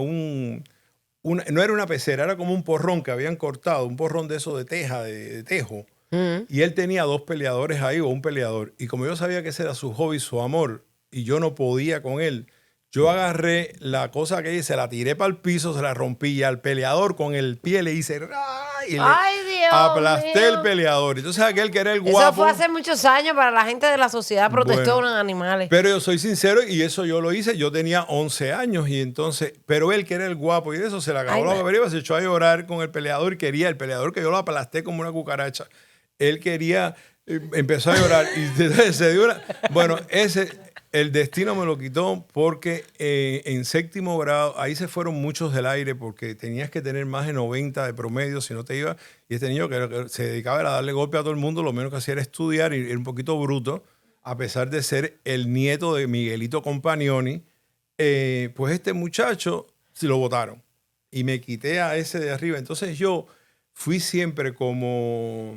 [SPEAKER 2] no era una pecera, era como un porrón que habían cortado, un porrón de eso de teja, de tejo. Y él tenía 2 peleadores ahí o un peleador. Y como yo sabía que ese era su hobby, su amor, y yo no podía con él, yo agarré la cosa que se la tiré para el piso, se la rompí y al peleador con el pie le hice ¡ay! Y
[SPEAKER 1] Ay,
[SPEAKER 2] le
[SPEAKER 1] Dios
[SPEAKER 2] aplasté
[SPEAKER 1] mío.
[SPEAKER 2] el peleador. Entonces aquel que era el guapo.
[SPEAKER 1] Eso fue hace muchos años para la gente de la sociedad protectora
[SPEAKER 2] Bueno,
[SPEAKER 1] de animales.
[SPEAKER 2] pero yo soy sincero y eso yo lo hice. Yo tenía 11 años y entonces, pero él que era el guapo y de eso se le acabó la bebida, se echó a llorar con el peleador y quería, el peleador que yo lo aplasté como una cucaracha. Él quería, empezó a llorar y se dio una... Bueno, el destino me lo quitó porque en 7º grado, ahí se fueron muchos del aire porque tenías que tener más de 90 de promedio si no te iba. Y este niño que se dedicaba a darle golpe a todo el mundo, lo menos que hacía era estudiar y era un poquito bruto, a pesar de ser el nieto de Miguelito Compagnoni. Pues este muchacho se lo botaron y me quité a ese de arriba. Entonces yo fui siempre como...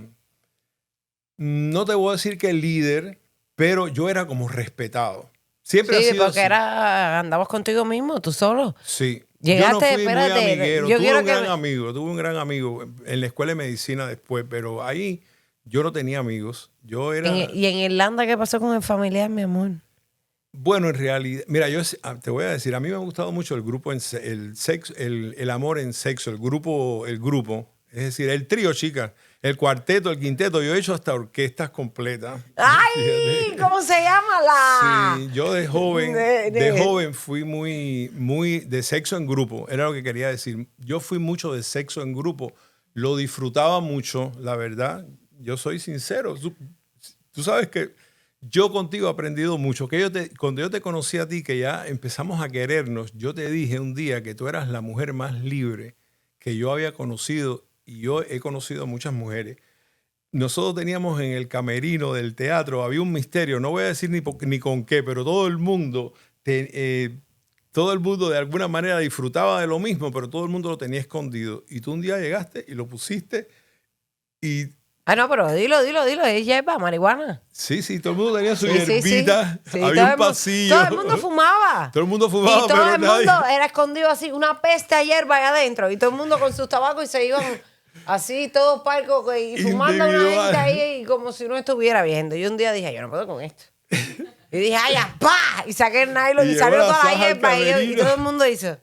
[SPEAKER 2] No te voy a decir que el líder, pero yo era como respetado. Siempre ha
[SPEAKER 1] Sí,
[SPEAKER 2] sido
[SPEAKER 1] porque
[SPEAKER 2] así.
[SPEAKER 1] andabas contigo mismo, tú solo.
[SPEAKER 2] Sí.
[SPEAKER 1] Llegaste,
[SPEAKER 2] yo no fui
[SPEAKER 1] espérate,
[SPEAKER 2] muy amiguero.
[SPEAKER 1] yo
[SPEAKER 2] Tuve
[SPEAKER 1] quiero
[SPEAKER 2] un
[SPEAKER 1] que
[SPEAKER 2] gran
[SPEAKER 1] me-
[SPEAKER 2] amigo, tuve un gran amigo en la escuela de medicina después, pero ahí yo no tenía amigos. Yo era...
[SPEAKER 1] Y en Irlanda, ¿qué pasó con el familiar, mi amor?
[SPEAKER 2] Bueno, en realidad, mira, te voy a decir, a mí me ha gustado mucho el grupo, el amor en sexo, el grupo, es decir, el trío, chicas, el cuarteto, el quinteto, yo he hecho hasta orquestas completas.
[SPEAKER 1] ¡Ay!
[SPEAKER 2] Fíjate.
[SPEAKER 1] ¿Cómo se llama la...?
[SPEAKER 2] Sí, yo de joven, de joven fui muy de sexo en grupo, era lo que quería decir. Yo fui mucho de sexo en grupo, lo disfrutaba mucho, la verdad, yo soy sincero. Tú sabes que yo contigo he aprendido mucho. Cuando yo te conocí a ti, que ya empezamos a querernos, yo te dije un día que tú eras la mujer más libre que yo había conocido y yo he conocido a muchas mujeres. Nosotros teníamos en el camerino del teatro, había un misterio, no voy a decir ni con qué, pero todo el mundo de alguna manera disfrutaba de lo mismo, pero todo el mundo lo tenía escondido. Y tú un día llegaste y lo pusiste y
[SPEAKER 1] Ah, no, pero dilo, es hierba, marihuana.
[SPEAKER 2] sí, todo el mundo tenía su
[SPEAKER 1] Sí, sí,
[SPEAKER 2] hierbita,
[SPEAKER 1] sí. Sí,
[SPEAKER 2] había
[SPEAKER 1] todo
[SPEAKER 2] un
[SPEAKER 1] el mundo-
[SPEAKER 2] pasillo.
[SPEAKER 1] Todo el mundo fumaba.
[SPEAKER 2] Todo el mundo fumaba,
[SPEAKER 1] Y todo
[SPEAKER 2] pero
[SPEAKER 1] el
[SPEAKER 2] nadie...
[SPEAKER 1] mundo era escondido así, una peste a hierba allá adentro. Y todo el mundo con sus tabacos y se iban así, todos parcos y fumando a una
[SPEAKER 2] Individual.
[SPEAKER 1] gente ahí como si no estuviera viendo. Y un día dije, yo no puedo con esto. Y dije, ¡ay, ya, pa! Y saqué el nylon y
[SPEAKER 2] Y
[SPEAKER 1] salió
[SPEAKER 2] llegó la
[SPEAKER 1] toda la
[SPEAKER 2] faja al
[SPEAKER 1] hierba. Y
[SPEAKER 2] camerino.
[SPEAKER 1] todo el mundo hizo,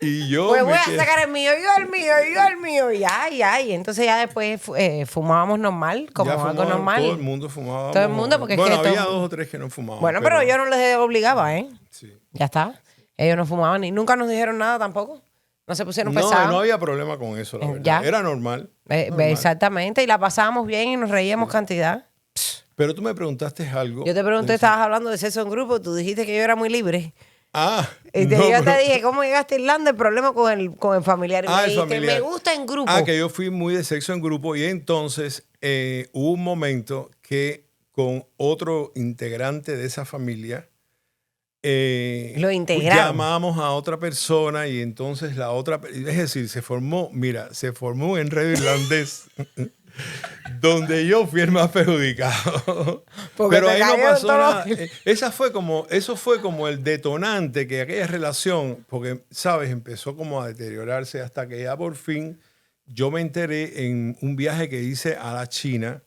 [SPEAKER 2] Y yo
[SPEAKER 1] pues
[SPEAKER 2] me
[SPEAKER 1] voy a
[SPEAKER 2] quedé-
[SPEAKER 1] sacar el mío, yo el mío, yo el mío. Y ay. Entonces ya después fumábamos normal, como
[SPEAKER 2] ya
[SPEAKER 1] algo
[SPEAKER 2] fumaban,
[SPEAKER 1] normal.
[SPEAKER 2] todo el mundo fumaba.
[SPEAKER 1] Todo el mundo, porque es
[SPEAKER 2] bueno,
[SPEAKER 1] que
[SPEAKER 2] había
[SPEAKER 1] todo-
[SPEAKER 2] 2 o 3 que no fumaban.
[SPEAKER 1] Bueno, pero yo no les obligaba, ¿eh?
[SPEAKER 2] Sí.
[SPEAKER 1] Ya está. Ellos no fumaban y nunca nos dijeron nada tampoco. No se pusieron
[SPEAKER 2] No,
[SPEAKER 1] pesados.
[SPEAKER 2] no había problema con eso, la verdad.
[SPEAKER 1] Ya.
[SPEAKER 2] Era normal. normal.
[SPEAKER 1] Exactamente. Y la pasábamos bien y nos reíamos cantidad.
[SPEAKER 2] Pero tú me preguntaste algo.
[SPEAKER 1] Yo te pregunté, estabas hablando de sexo en grupo. Tú dijiste que yo era muy libre. Y
[SPEAKER 2] no,
[SPEAKER 1] yo te
[SPEAKER 2] pero-
[SPEAKER 1] dije, ¿cómo llegaste a Irlanda? El problema con el familiar. Y me
[SPEAKER 2] el
[SPEAKER 1] dijiste,
[SPEAKER 2] familiar.
[SPEAKER 1] me gusta en grupo.
[SPEAKER 2] Que yo fui muy de sexo en grupo y entonces hubo un momento que con otro integrante de esa familia
[SPEAKER 1] Lo integraron.
[SPEAKER 2] llamamos a otra persona y entonces la otra, es decir, se formó un enredo irlandés donde yo fui el más perjudicado.
[SPEAKER 1] Porque
[SPEAKER 2] Pero
[SPEAKER 1] te
[SPEAKER 2] ahí no
[SPEAKER 1] cayeron
[SPEAKER 2] pasó
[SPEAKER 1] todos
[SPEAKER 2] nada.
[SPEAKER 1] los-
[SPEAKER 2] Eso fue como el detonante que aquella relación, porque, ¿sabes? Empezó como a deteriorarse hasta que ya por fin yo me enteré en un viaje que hice a la China.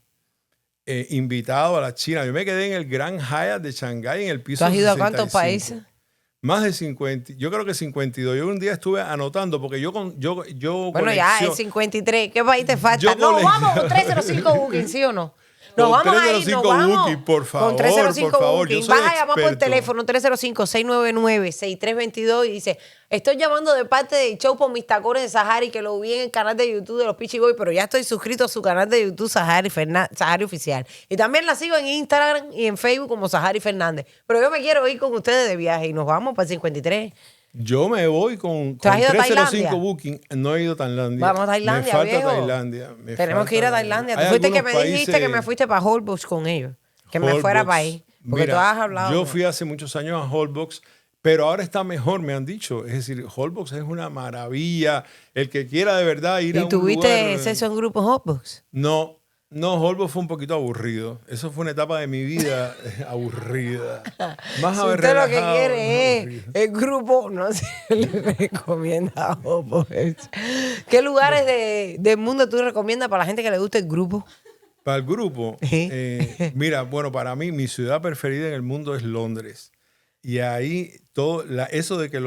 [SPEAKER 2] invitado a la China. Yo me quedé en el Grand Hyatt de Shanghái en el piso
[SPEAKER 1] ¿Tú has ido a
[SPEAKER 2] 65.
[SPEAKER 1] cuántos países?
[SPEAKER 2] Más de 50, yo creo que 52. Yo un día estuve anotando porque yo
[SPEAKER 1] Bueno, ya es 53. ¿Qué país te falta?
[SPEAKER 2] Yo
[SPEAKER 1] No,
[SPEAKER 2] colecciono-
[SPEAKER 1] vamos con 305 Booking, ¿sí o no? Nos
[SPEAKER 2] Con
[SPEAKER 1] vamos a ir, nos
[SPEAKER 2] 305
[SPEAKER 1] vamos.
[SPEAKER 2] Booking, por favor,
[SPEAKER 1] Con 305
[SPEAKER 2] por favor. Yo
[SPEAKER 1] Booking.
[SPEAKER 2] soy
[SPEAKER 1] Vas a llamar por
[SPEAKER 2] experto.
[SPEAKER 1] teléfono 305-699-6322 y dice, estoy llamando de parte del show por mis tacones de Sahari, que lo vi en el canal de YouTube de los Pichi Boys, pero ya estoy suscrito a su canal de YouTube Sahari Oficial. Y también la sigo en Instagram y en Facebook como Sahari Fernández. Pero yo me quiero ir con ustedes de viaje y nos vamos para el 53.
[SPEAKER 2] Yo me voy con
[SPEAKER 1] ¿Tú has ido a
[SPEAKER 2] 305
[SPEAKER 1] Tailandia?
[SPEAKER 2] Booking. No he ido a Tailandia.
[SPEAKER 1] Vamos a Tailandia,
[SPEAKER 2] Me falta
[SPEAKER 1] viejo.
[SPEAKER 2] Tailandia.
[SPEAKER 1] Tenemos que ir a Tailandia. Tú
[SPEAKER 2] Hay
[SPEAKER 1] fuiste que
[SPEAKER 2] algunos
[SPEAKER 1] me dijiste que
[SPEAKER 2] países-
[SPEAKER 1] me fuiste para Holbox con ellos. Que me fuera
[SPEAKER 2] Holbox.
[SPEAKER 1] para ahí. Porque
[SPEAKER 2] Mira,
[SPEAKER 1] tú has hablado.
[SPEAKER 2] Yo fui hace muchos años a Holbox, pero ahora está mejor, me han dicho. Es decir, Holbox es una maravilla. El que quiera de verdad ir a
[SPEAKER 1] ¿Y
[SPEAKER 2] un
[SPEAKER 1] tuviste
[SPEAKER 2] lugar...
[SPEAKER 1] sexo en grupo Holbox?
[SPEAKER 2] No, Holbox fue un poquito aburrido. Eso fue una etapa de mi vida aburrida. Más
[SPEAKER 1] Si
[SPEAKER 2] a ver
[SPEAKER 1] usted lo que
[SPEAKER 2] relajado,
[SPEAKER 1] quiere es
[SPEAKER 2] aburrido.
[SPEAKER 1] el grupo, no se le recomienda Holbox. ¿Qué lugares del mundo tú recomiendas para la gente que le guste el grupo?
[SPEAKER 2] Para el grupo, mira, bueno, para mí mi ciudad preferida en el mundo es Londres. Y ahí eso de que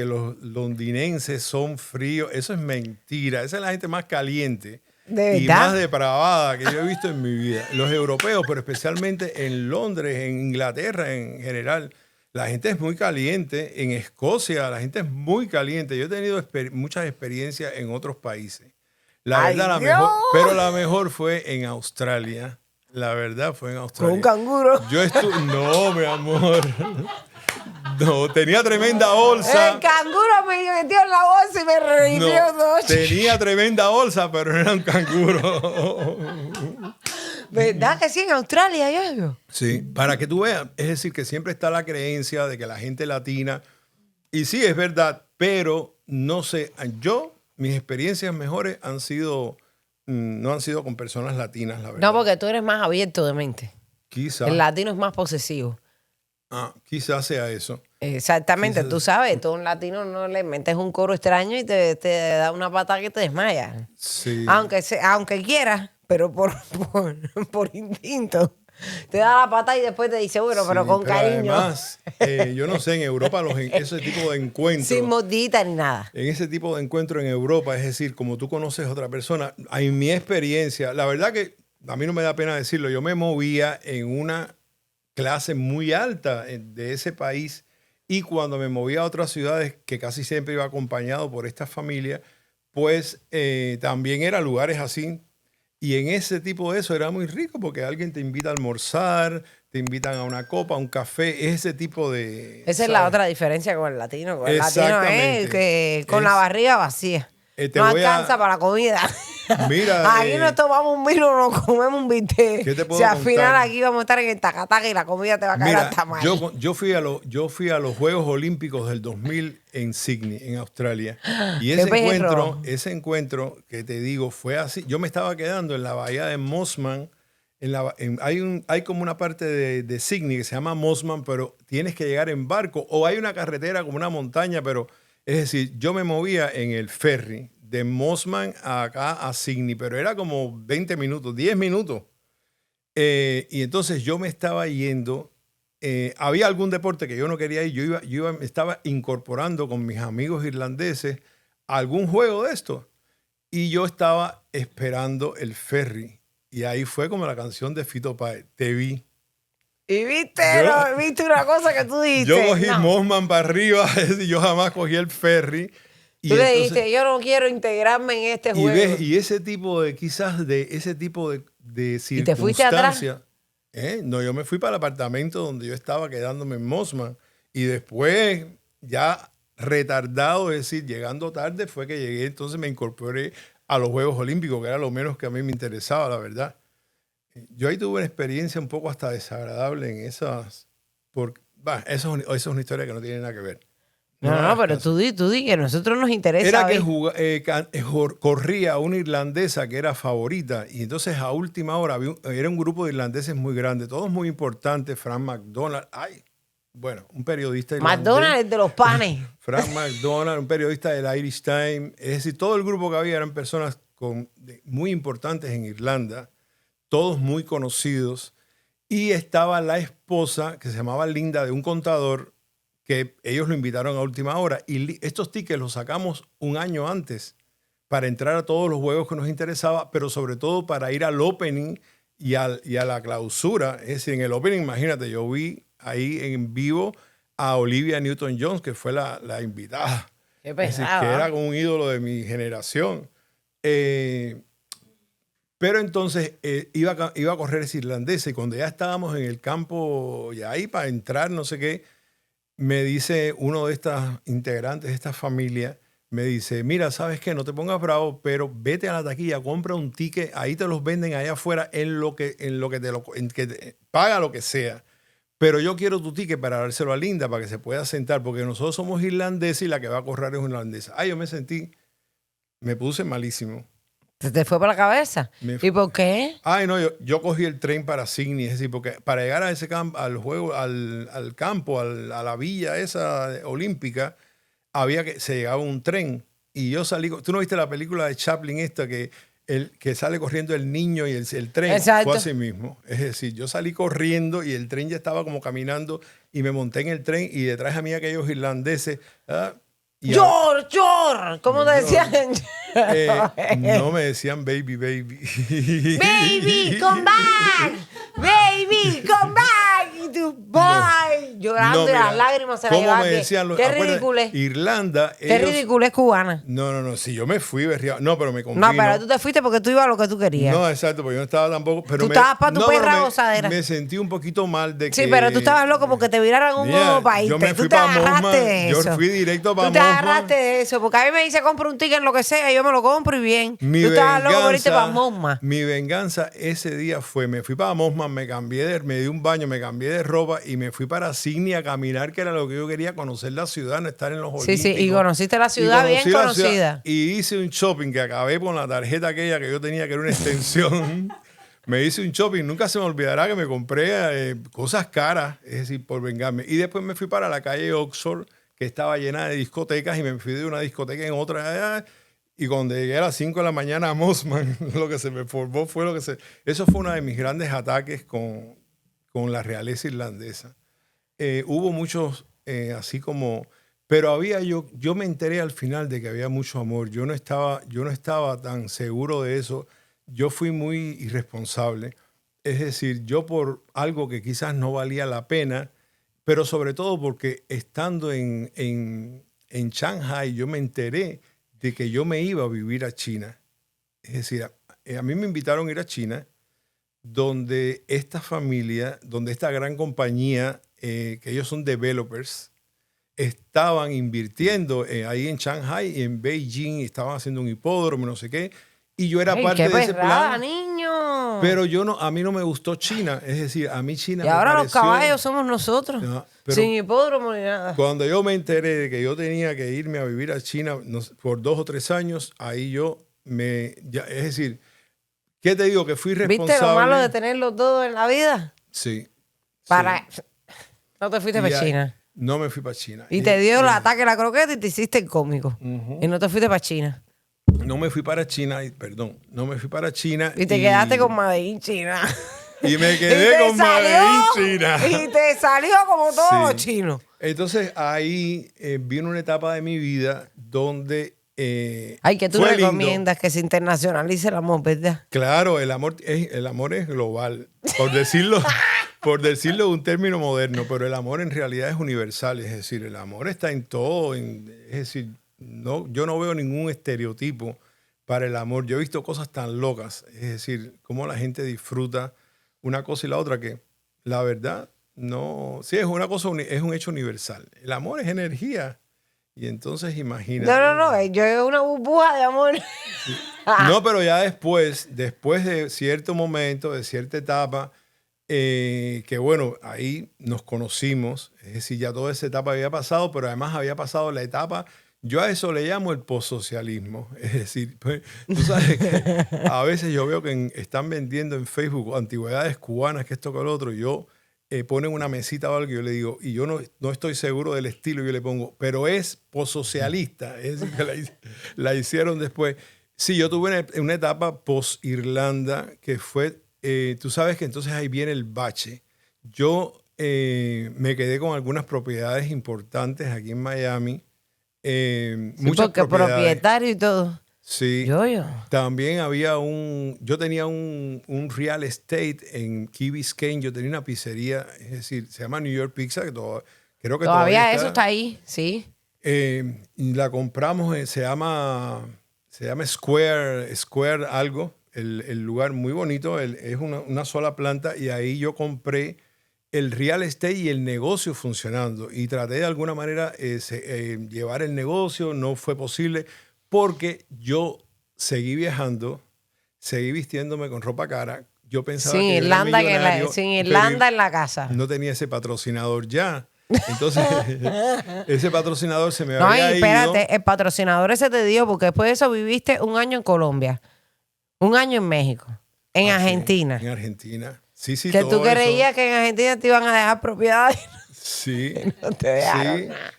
[SPEAKER 2] los londinenses son fríos, eso es mentira. Esa es la gente más caliente
[SPEAKER 1] ¿De
[SPEAKER 2] y
[SPEAKER 1] verdad?
[SPEAKER 2] más depravada que yo he visto en mi vida. Los europeos, pero especialmente en Londres, en Inglaterra en general, la gente es muy caliente. En Escocia la gente es muy caliente. Yo he tenido muchas experiencias en otros países. La
[SPEAKER 1] ¡Ay,
[SPEAKER 2] verdad,
[SPEAKER 1] Dios!
[SPEAKER 2] pero la mejor fue en Australia. La verdad fue en
[SPEAKER 1] Con
[SPEAKER 2] Australia.
[SPEAKER 1] un canguro.
[SPEAKER 2] Yo estuve... No, mi amor. No, tenía tremenda bolsa.
[SPEAKER 1] El canguro me metió en la bolsa y me revivió
[SPEAKER 2] No,
[SPEAKER 1] noche.
[SPEAKER 2] tenía tremenda bolsa, pero no era un canguro.
[SPEAKER 1] ¿Verdad que sí en Australia, yo?
[SPEAKER 2] Sí, para que tú veas. Es decir, que siempre está la creencia de que la gente latina... Y sí, es verdad, pero no sé. Mis experiencias mejores no han sido con personas latinas, la verdad.
[SPEAKER 1] No, porque tú eres más abierto de mente.
[SPEAKER 2] Quizás.
[SPEAKER 1] El latino es más posesivo.
[SPEAKER 2] Quizás sea eso.
[SPEAKER 1] Exactamente,
[SPEAKER 2] Quizás.
[SPEAKER 1] tú sabes, tú a un latino no le metes un coro extraño y te da una patada que te desmaya.
[SPEAKER 2] Sí.
[SPEAKER 1] Aunque quieras, pero por instinto. Te da la pata y después te dice, bueno, pero
[SPEAKER 2] Sí,
[SPEAKER 1] con cariño.
[SPEAKER 2] Además, yo no sé, en Europa ese tipo de encuentros...
[SPEAKER 1] Sin mordita ni nada.
[SPEAKER 2] En ese tipo de encuentro en Europa, es decir, como tú conoces a otra persona, en mi experiencia, la verdad que a mí no me da pena decirlo, yo me movía en una clase muy alta de ese país y cuando me movía a otras ciudades, que casi siempre iba acompañado por esta familia, pues también eran lugares así. Y en ese tipo de eso era muy rico porque alguien te invita a almorzar, te invitan a una copa, a un café, ese tipo de...
[SPEAKER 1] Esa es la otra diferencia con el latino. Con el latino
[SPEAKER 2] Exactamente.
[SPEAKER 1] es que con la barriga vacía.
[SPEAKER 2] Te
[SPEAKER 1] No
[SPEAKER 2] voy a-
[SPEAKER 1] alcanza para la comida.
[SPEAKER 2] Mira,
[SPEAKER 1] Aquí nos tomamos un vino, nos comemos un bistec.
[SPEAKER 2] ¿qué te puedo
[SPEAKER 1] Si al final
[SPEAKER 2] contar?
[SPEAKER 1] aquí vamos a estar en el tacataca y la comida te va a caer
[SPEAKER 2] Mira,
[SPEAKER 1] hasta mal.
[SPEAKER 2] yo fui a los Juegos Olímpicos del 2000 en Sydney, en Australia. Y
[SPEAKER 1] ¡Qué perro!
[SPEAKER 2] ese encuentro que te digo fue así. Yo me estaba quedando en la bahía de Mosman. Hay como una parte de Sydney que se llama Mosman, pero tienes que llegar en barco. O hay una carretera como una montaña, pero es decir, yo me movía en el ferry de Mosman acá a Sydney, pero era como 20 minutos, 10 minutos. Y entonces yo me estaba yendo. Había algún deporte que yo no quería ir. Me estaba incorporando con mis amigos irlandeses a algún juego de esto. Y yo estaba esperando el ferry. Y ahí fue como la canción de Fito Páez. Te vi.
[SPEAKER 1] Y viste,
[SPEAKER 2] Yo-
[SPEAKER 1] viste una cosa que tú dijiste.
[SPEAKER 2] Yo cogí
[SPEAKER 1] No.
[SPEAKER 2] Mosman para arriba. Es decir, yo jamás cogí el ferry. Y
[SPEAKER 1] Tú le
[SPEAKER 2] entonces-
[SPEAKER 1] dijiste, yo no quiero integrarme en este
[SPEAKER 2] y
[SPEAKER 1] juego.
[SPEAKER 2] ves, y ese tipo de, quizás de ese tipo de
[SPEAKER 1] ¿Y te fuiste atrás?
[SPEAKER 2] circunstancias. No, yo me fui para el apartamento donde yo estaba quedándome en Mosman. Y después, ya retardado, es decir, llegando tarde, fue que llegué. Entonces me incorporé a los Juegos Olímpicos, que era lo menos que a mí me interesaba, la verdad. Yo ahí tuve una experiencia un poco hasta desagradable en esas... eso es una historia que no tiene nada que ver.
[SPEAKER 1] No, pero tú di que a nosotros nos interesa.
[SPEAKER 2] Era que
[SPEAKER 1] ver.
[SPEAKER 2] corría una irlandesa que era favorita y entonces a última hora era un grupo de irlandeses muy grande, todos muy importantes, Frank McDonald, un periodista irlandés.
[SPEAKER 1] McDonald's de los panes.
[SPEAKER 2] Frank McDonald, un periodista del Irish Times, es decir, todo el grupo que había eran personas muy importantes en Irlanda. todos muy conocidos. Y estaba la esposa, que se llamaba Linda, de un contador, que ellos lo invitaron a última hora. Y estos tickets los sacamos un año antes para entrar a todos los juegos que nos interesaba, pero sobre todo para ir al opening y a la clausura. Es decir, en el opening, imagínate, yo vi ahí en vivo a Olivia Newton-John, que fue la invitada.
[SPEAKER 1] Qué
[SPEAKER 2] Es decir,
[SPEAKER 1] pesado.
[SPEAKER 2] que era un ídolo de mi generación. Pero entonces iba a correr ese irlandés y cuando ya estábamos en el campo, ya ahí para entrar, no sé qué, me dice uno de estas integrantes de esta familia, me dice, mira, ¿sabes qué? No te pongas bravo, pero vete a la taquilla, compra un ticket, ahí te los venden allá afuera paga lo que sea. Pero yo quiero tu ticket para dárselo a Linda para que se pueda sentar, porque nosotros somos irlandeses y la que va a correr es irlandesa. Ay, yo me puse malísimo.
[SPEAKER 1] ¿Se te fue por la cabeza? ¿Y por qué?
[SPEAKER 2] Ay, no, yo cogí el tren para Sydney, es decir, porque para llegar a ese campo, al juego, al campo, a la villa esa olímpica, se llegaba un tren. Y yo salí, ¿tú no viste la película de Chaplin esta que sale corriendo el niño y el tren?
[SPEAKER 1] Exacto.
[SPEAKER 2] Fue así mismo. Es decir, yo salí corriendo y el tren ya estaba como caminando y me monté en el tren y detrás de mí aquellos irlandeses.
[SPEAKER 1] ¡George! ¿Cómo te decían?
[SPEAKER 2] No me decían baby.
[SPEAKER 1] ¡Baby, come back! ¡Baby, come back! Y tú, bye. Llorando y las lágrimas se la
[SPEAKER 2] ¿Cómo
[SPEAKER 1] llevaban.
[SPEAKER 2] me decían?
[SPEAKER 1] ¡Qué ridículo!
[SPEAKER 2] Irlanda.
[SPEAKER 1] ¡Qué ridículo es cubana!
[SPEAKER 2] No. Si yo me fui, no, pero me confino.
[SPEAKER 1] No, pero tú te fuiste porque tú ibas a lo que tú querías.
[SPEAKER 2] No, exacto, porque yo no estaba tampoco. Pero
[SPEAKER 1] tú estabas para tu perra gozadera.
[SPEAKER 2] Me sentí un poquito mal de que.
[SPEAKER 1] Sí, pero tú estabas loco porque te viraran un nuevo país.
[SPEAKER 2] Yo me fui
[SPEAKER 1] tú te
[SPEAKER 2] para
[SPEAKER 1] agarraste
[SPEAKER 2] Mosman.
[SPEAKER 1] de eso.
[SPEAKER 2] Yo fui directo para
[SPEAKER 1] Tú te
[SPEAKER 2] Mosman.
[SPEAKER 1] agarraste de eso. Porque a mí me dice compra un ticket en lo que sea y yo me lo compro y bien. Tú estabas loco por irte para Mosman.
[SPEAKER 2] Mi venganza ese día me fui para Mosman, me di un baño, me cambié de ropa y me fui para Sydney a caminar, que era lo que yo quería, conocer la ciudad, no estar en los olímpicos.
[SPEAKER 1] Sí, y conociste la ciudad bien conocida.
[SPEAKER 2] Y hice un shopping que acabé con la tarjeta aquella que yo tenía, que era una extensión. Me hice un shopping, nunca se me olvidará que me compré cosas caras, es decir, por vengarme. Y después me fui para la calle Oxford, que estaba llena de discotecas, y me fui de una discoteca en otra. Y cuando llegué a las 5 de la mañana a Mosman, lo que se me formó fue Eso fue uno de mis grandes ataques con la realeza irlandesa. Hubo muchos así como... Pero yo me enteré al final de que había mucho amor. Yo no estaba tan seguro de eso. Yo fui muy irresponsable. Es decir, yo por algo que quizás no valía la pena, pero sobre todo porque estando en Shanghai, yo me enteré de que yo me iba a vivir a China. Es decir, a mí me invitaron a ir a China, donde esta familia, donde esta gran compañía, que ellos son developers, estaban invirtiendo ahí en Shanghai y en Beijing, estaban haciendo un hipódromo, no sé qué, y yo era parte de ese plan.
[SPEAKER 1] Niño.
[SPEAKER 2] Pero a mí no me gustó China, es decir, a mí China
[SPEAKER 1] y ahora los caballos somos nosotros, sin hipódromo ni nada.
[SPEAKER 2] Cuando yo me enteré de que yo tenía que irme a vivir a China por 2 o 3 años, ahí es decir, ¿qué te digo? Que fui responsable.
[SPEAKER 1] ¿Viste lo malo de tenerlo todo en la vida?
[SPEAKER 2] Sí.
[SPEAKER 1] No te fuiste para China.
[SPEAKER 2] No me fui para China.
[SPEAKER 1] Y te dio el ataque a la croqueta y te hiciste el cómico. Y no te fuiste para China.
[SPEAKER 2] No me fui para China, no me fui para China.
[SPEAKER 1] Y te quedaste con Made in China.
[SPEAKER 2] Y me quedé con Made in China.
[SPEAKER 1] Y te salió como todos los chinos.
[SPEAKER 2] Entonces ahí vino una etapa de mi vida donde...
[SPEAKER 1] que tú recomiendas que se internacionalice el amor, ¿verdad?
[SPEAKER 2] Claro, el amor es global, por decirlo de un término moderno, pero el amor en realidad es universal, es decir, el amor está en todo, es decir, yo no veo ningún estereotipo para el amor. Yo he visto cosas tan locas, es decir, cómo la gente disfruta una cosa y la otra, que la verdad sí es un hecho universal. El amor es energía. Y entonces imagínate.
[SPEAKER 1] No, yo es una burbuja de amor.
[SPEAKER 2] No, pero ya después de cierto momento, de cierta etapa, que bueno, ahí nos conocimos, es decir, ya toda esa etapa había pasado, pero además había pasado la etapa, yo a eso le llamo el postsocialismo, es decir, pues, tú sabes que a veces yo veo que están vendiendo en Facebook antigüedades cubanas, que esto que lo otro, ponen una mesita o algo y yo le digo, y yo no estoy seguro del estilo, yo le pongo, pero es postsocialista, es decir, que la hicieron después. Sí, yo tuve una etapa post-Irlanda que fue tú sabes que entonces ahí viene el bache. Yo me quedé con algunas propiedades importantes aquí en Miami.
[SPEAKER 1] Sí,
[SPEAKER 2] Muchas
[SPEAKER 1] porque
[SPEAKER 2] propiedades.
[SPEAKER 1] propietario y todo.
[SPEAKER 2] Sí.
[SPEAKER 1] Yo.
[SPEAKER 2] También yo tenía un real estate en Key Biscayne. Yo tenía una pizzería, es decir, se llama New York Pizza, que creo que
[SPEAKER 1] Todavía eso está ahí, sí.
[SPEAKER 2] Y la compramos, se llama Square algo, el lugar muy bonito, es una sola planta y ahí yo compré el real estate y el negocio funcionando y traté de alguna manera llevar el negocio, no fue posible porque yo seguí viajando, seguí vistiéndome con ropa cara, yo pensaba
[SPEAKER 1] Sin
[SPEAKER 2] que yo era
[SPEAKER 1] Irlanda,
[SPEAKER 2] millonario,
[SPEAKER 1] sin
[SPEAKER 2] pero
[SPEAKER 1] Irlanda en la casa.
[SPEAKER 2] no tenía ese patrocinador ya. Entonces, ese patrocinador se me
[SPEAKER 1] No, y
[SPEAKER 2] había
[SPEAKER 1] espérate,
[SPEAKER 2] ido.
[SPEAKER 1] el patrocinador ese te dio porque después de eso viviste un año en Colombia, un año en México, en
[SPEAKER 2] Sí,
[SPEAKER 1] Argentina.
[SPEAKER 2] en Argentina. Sí, sí,
[SPEAKER 1] Que
[SPEAKER 2] todo
[SPEAKER 1] tú creías que en Argentina te iban a dejar propiedades.
[SPEAKER 2] Sí,
[SPEAKER 1] No te dejaron
[SPEAKER 2] sí.
[SPEAKER 1] nada.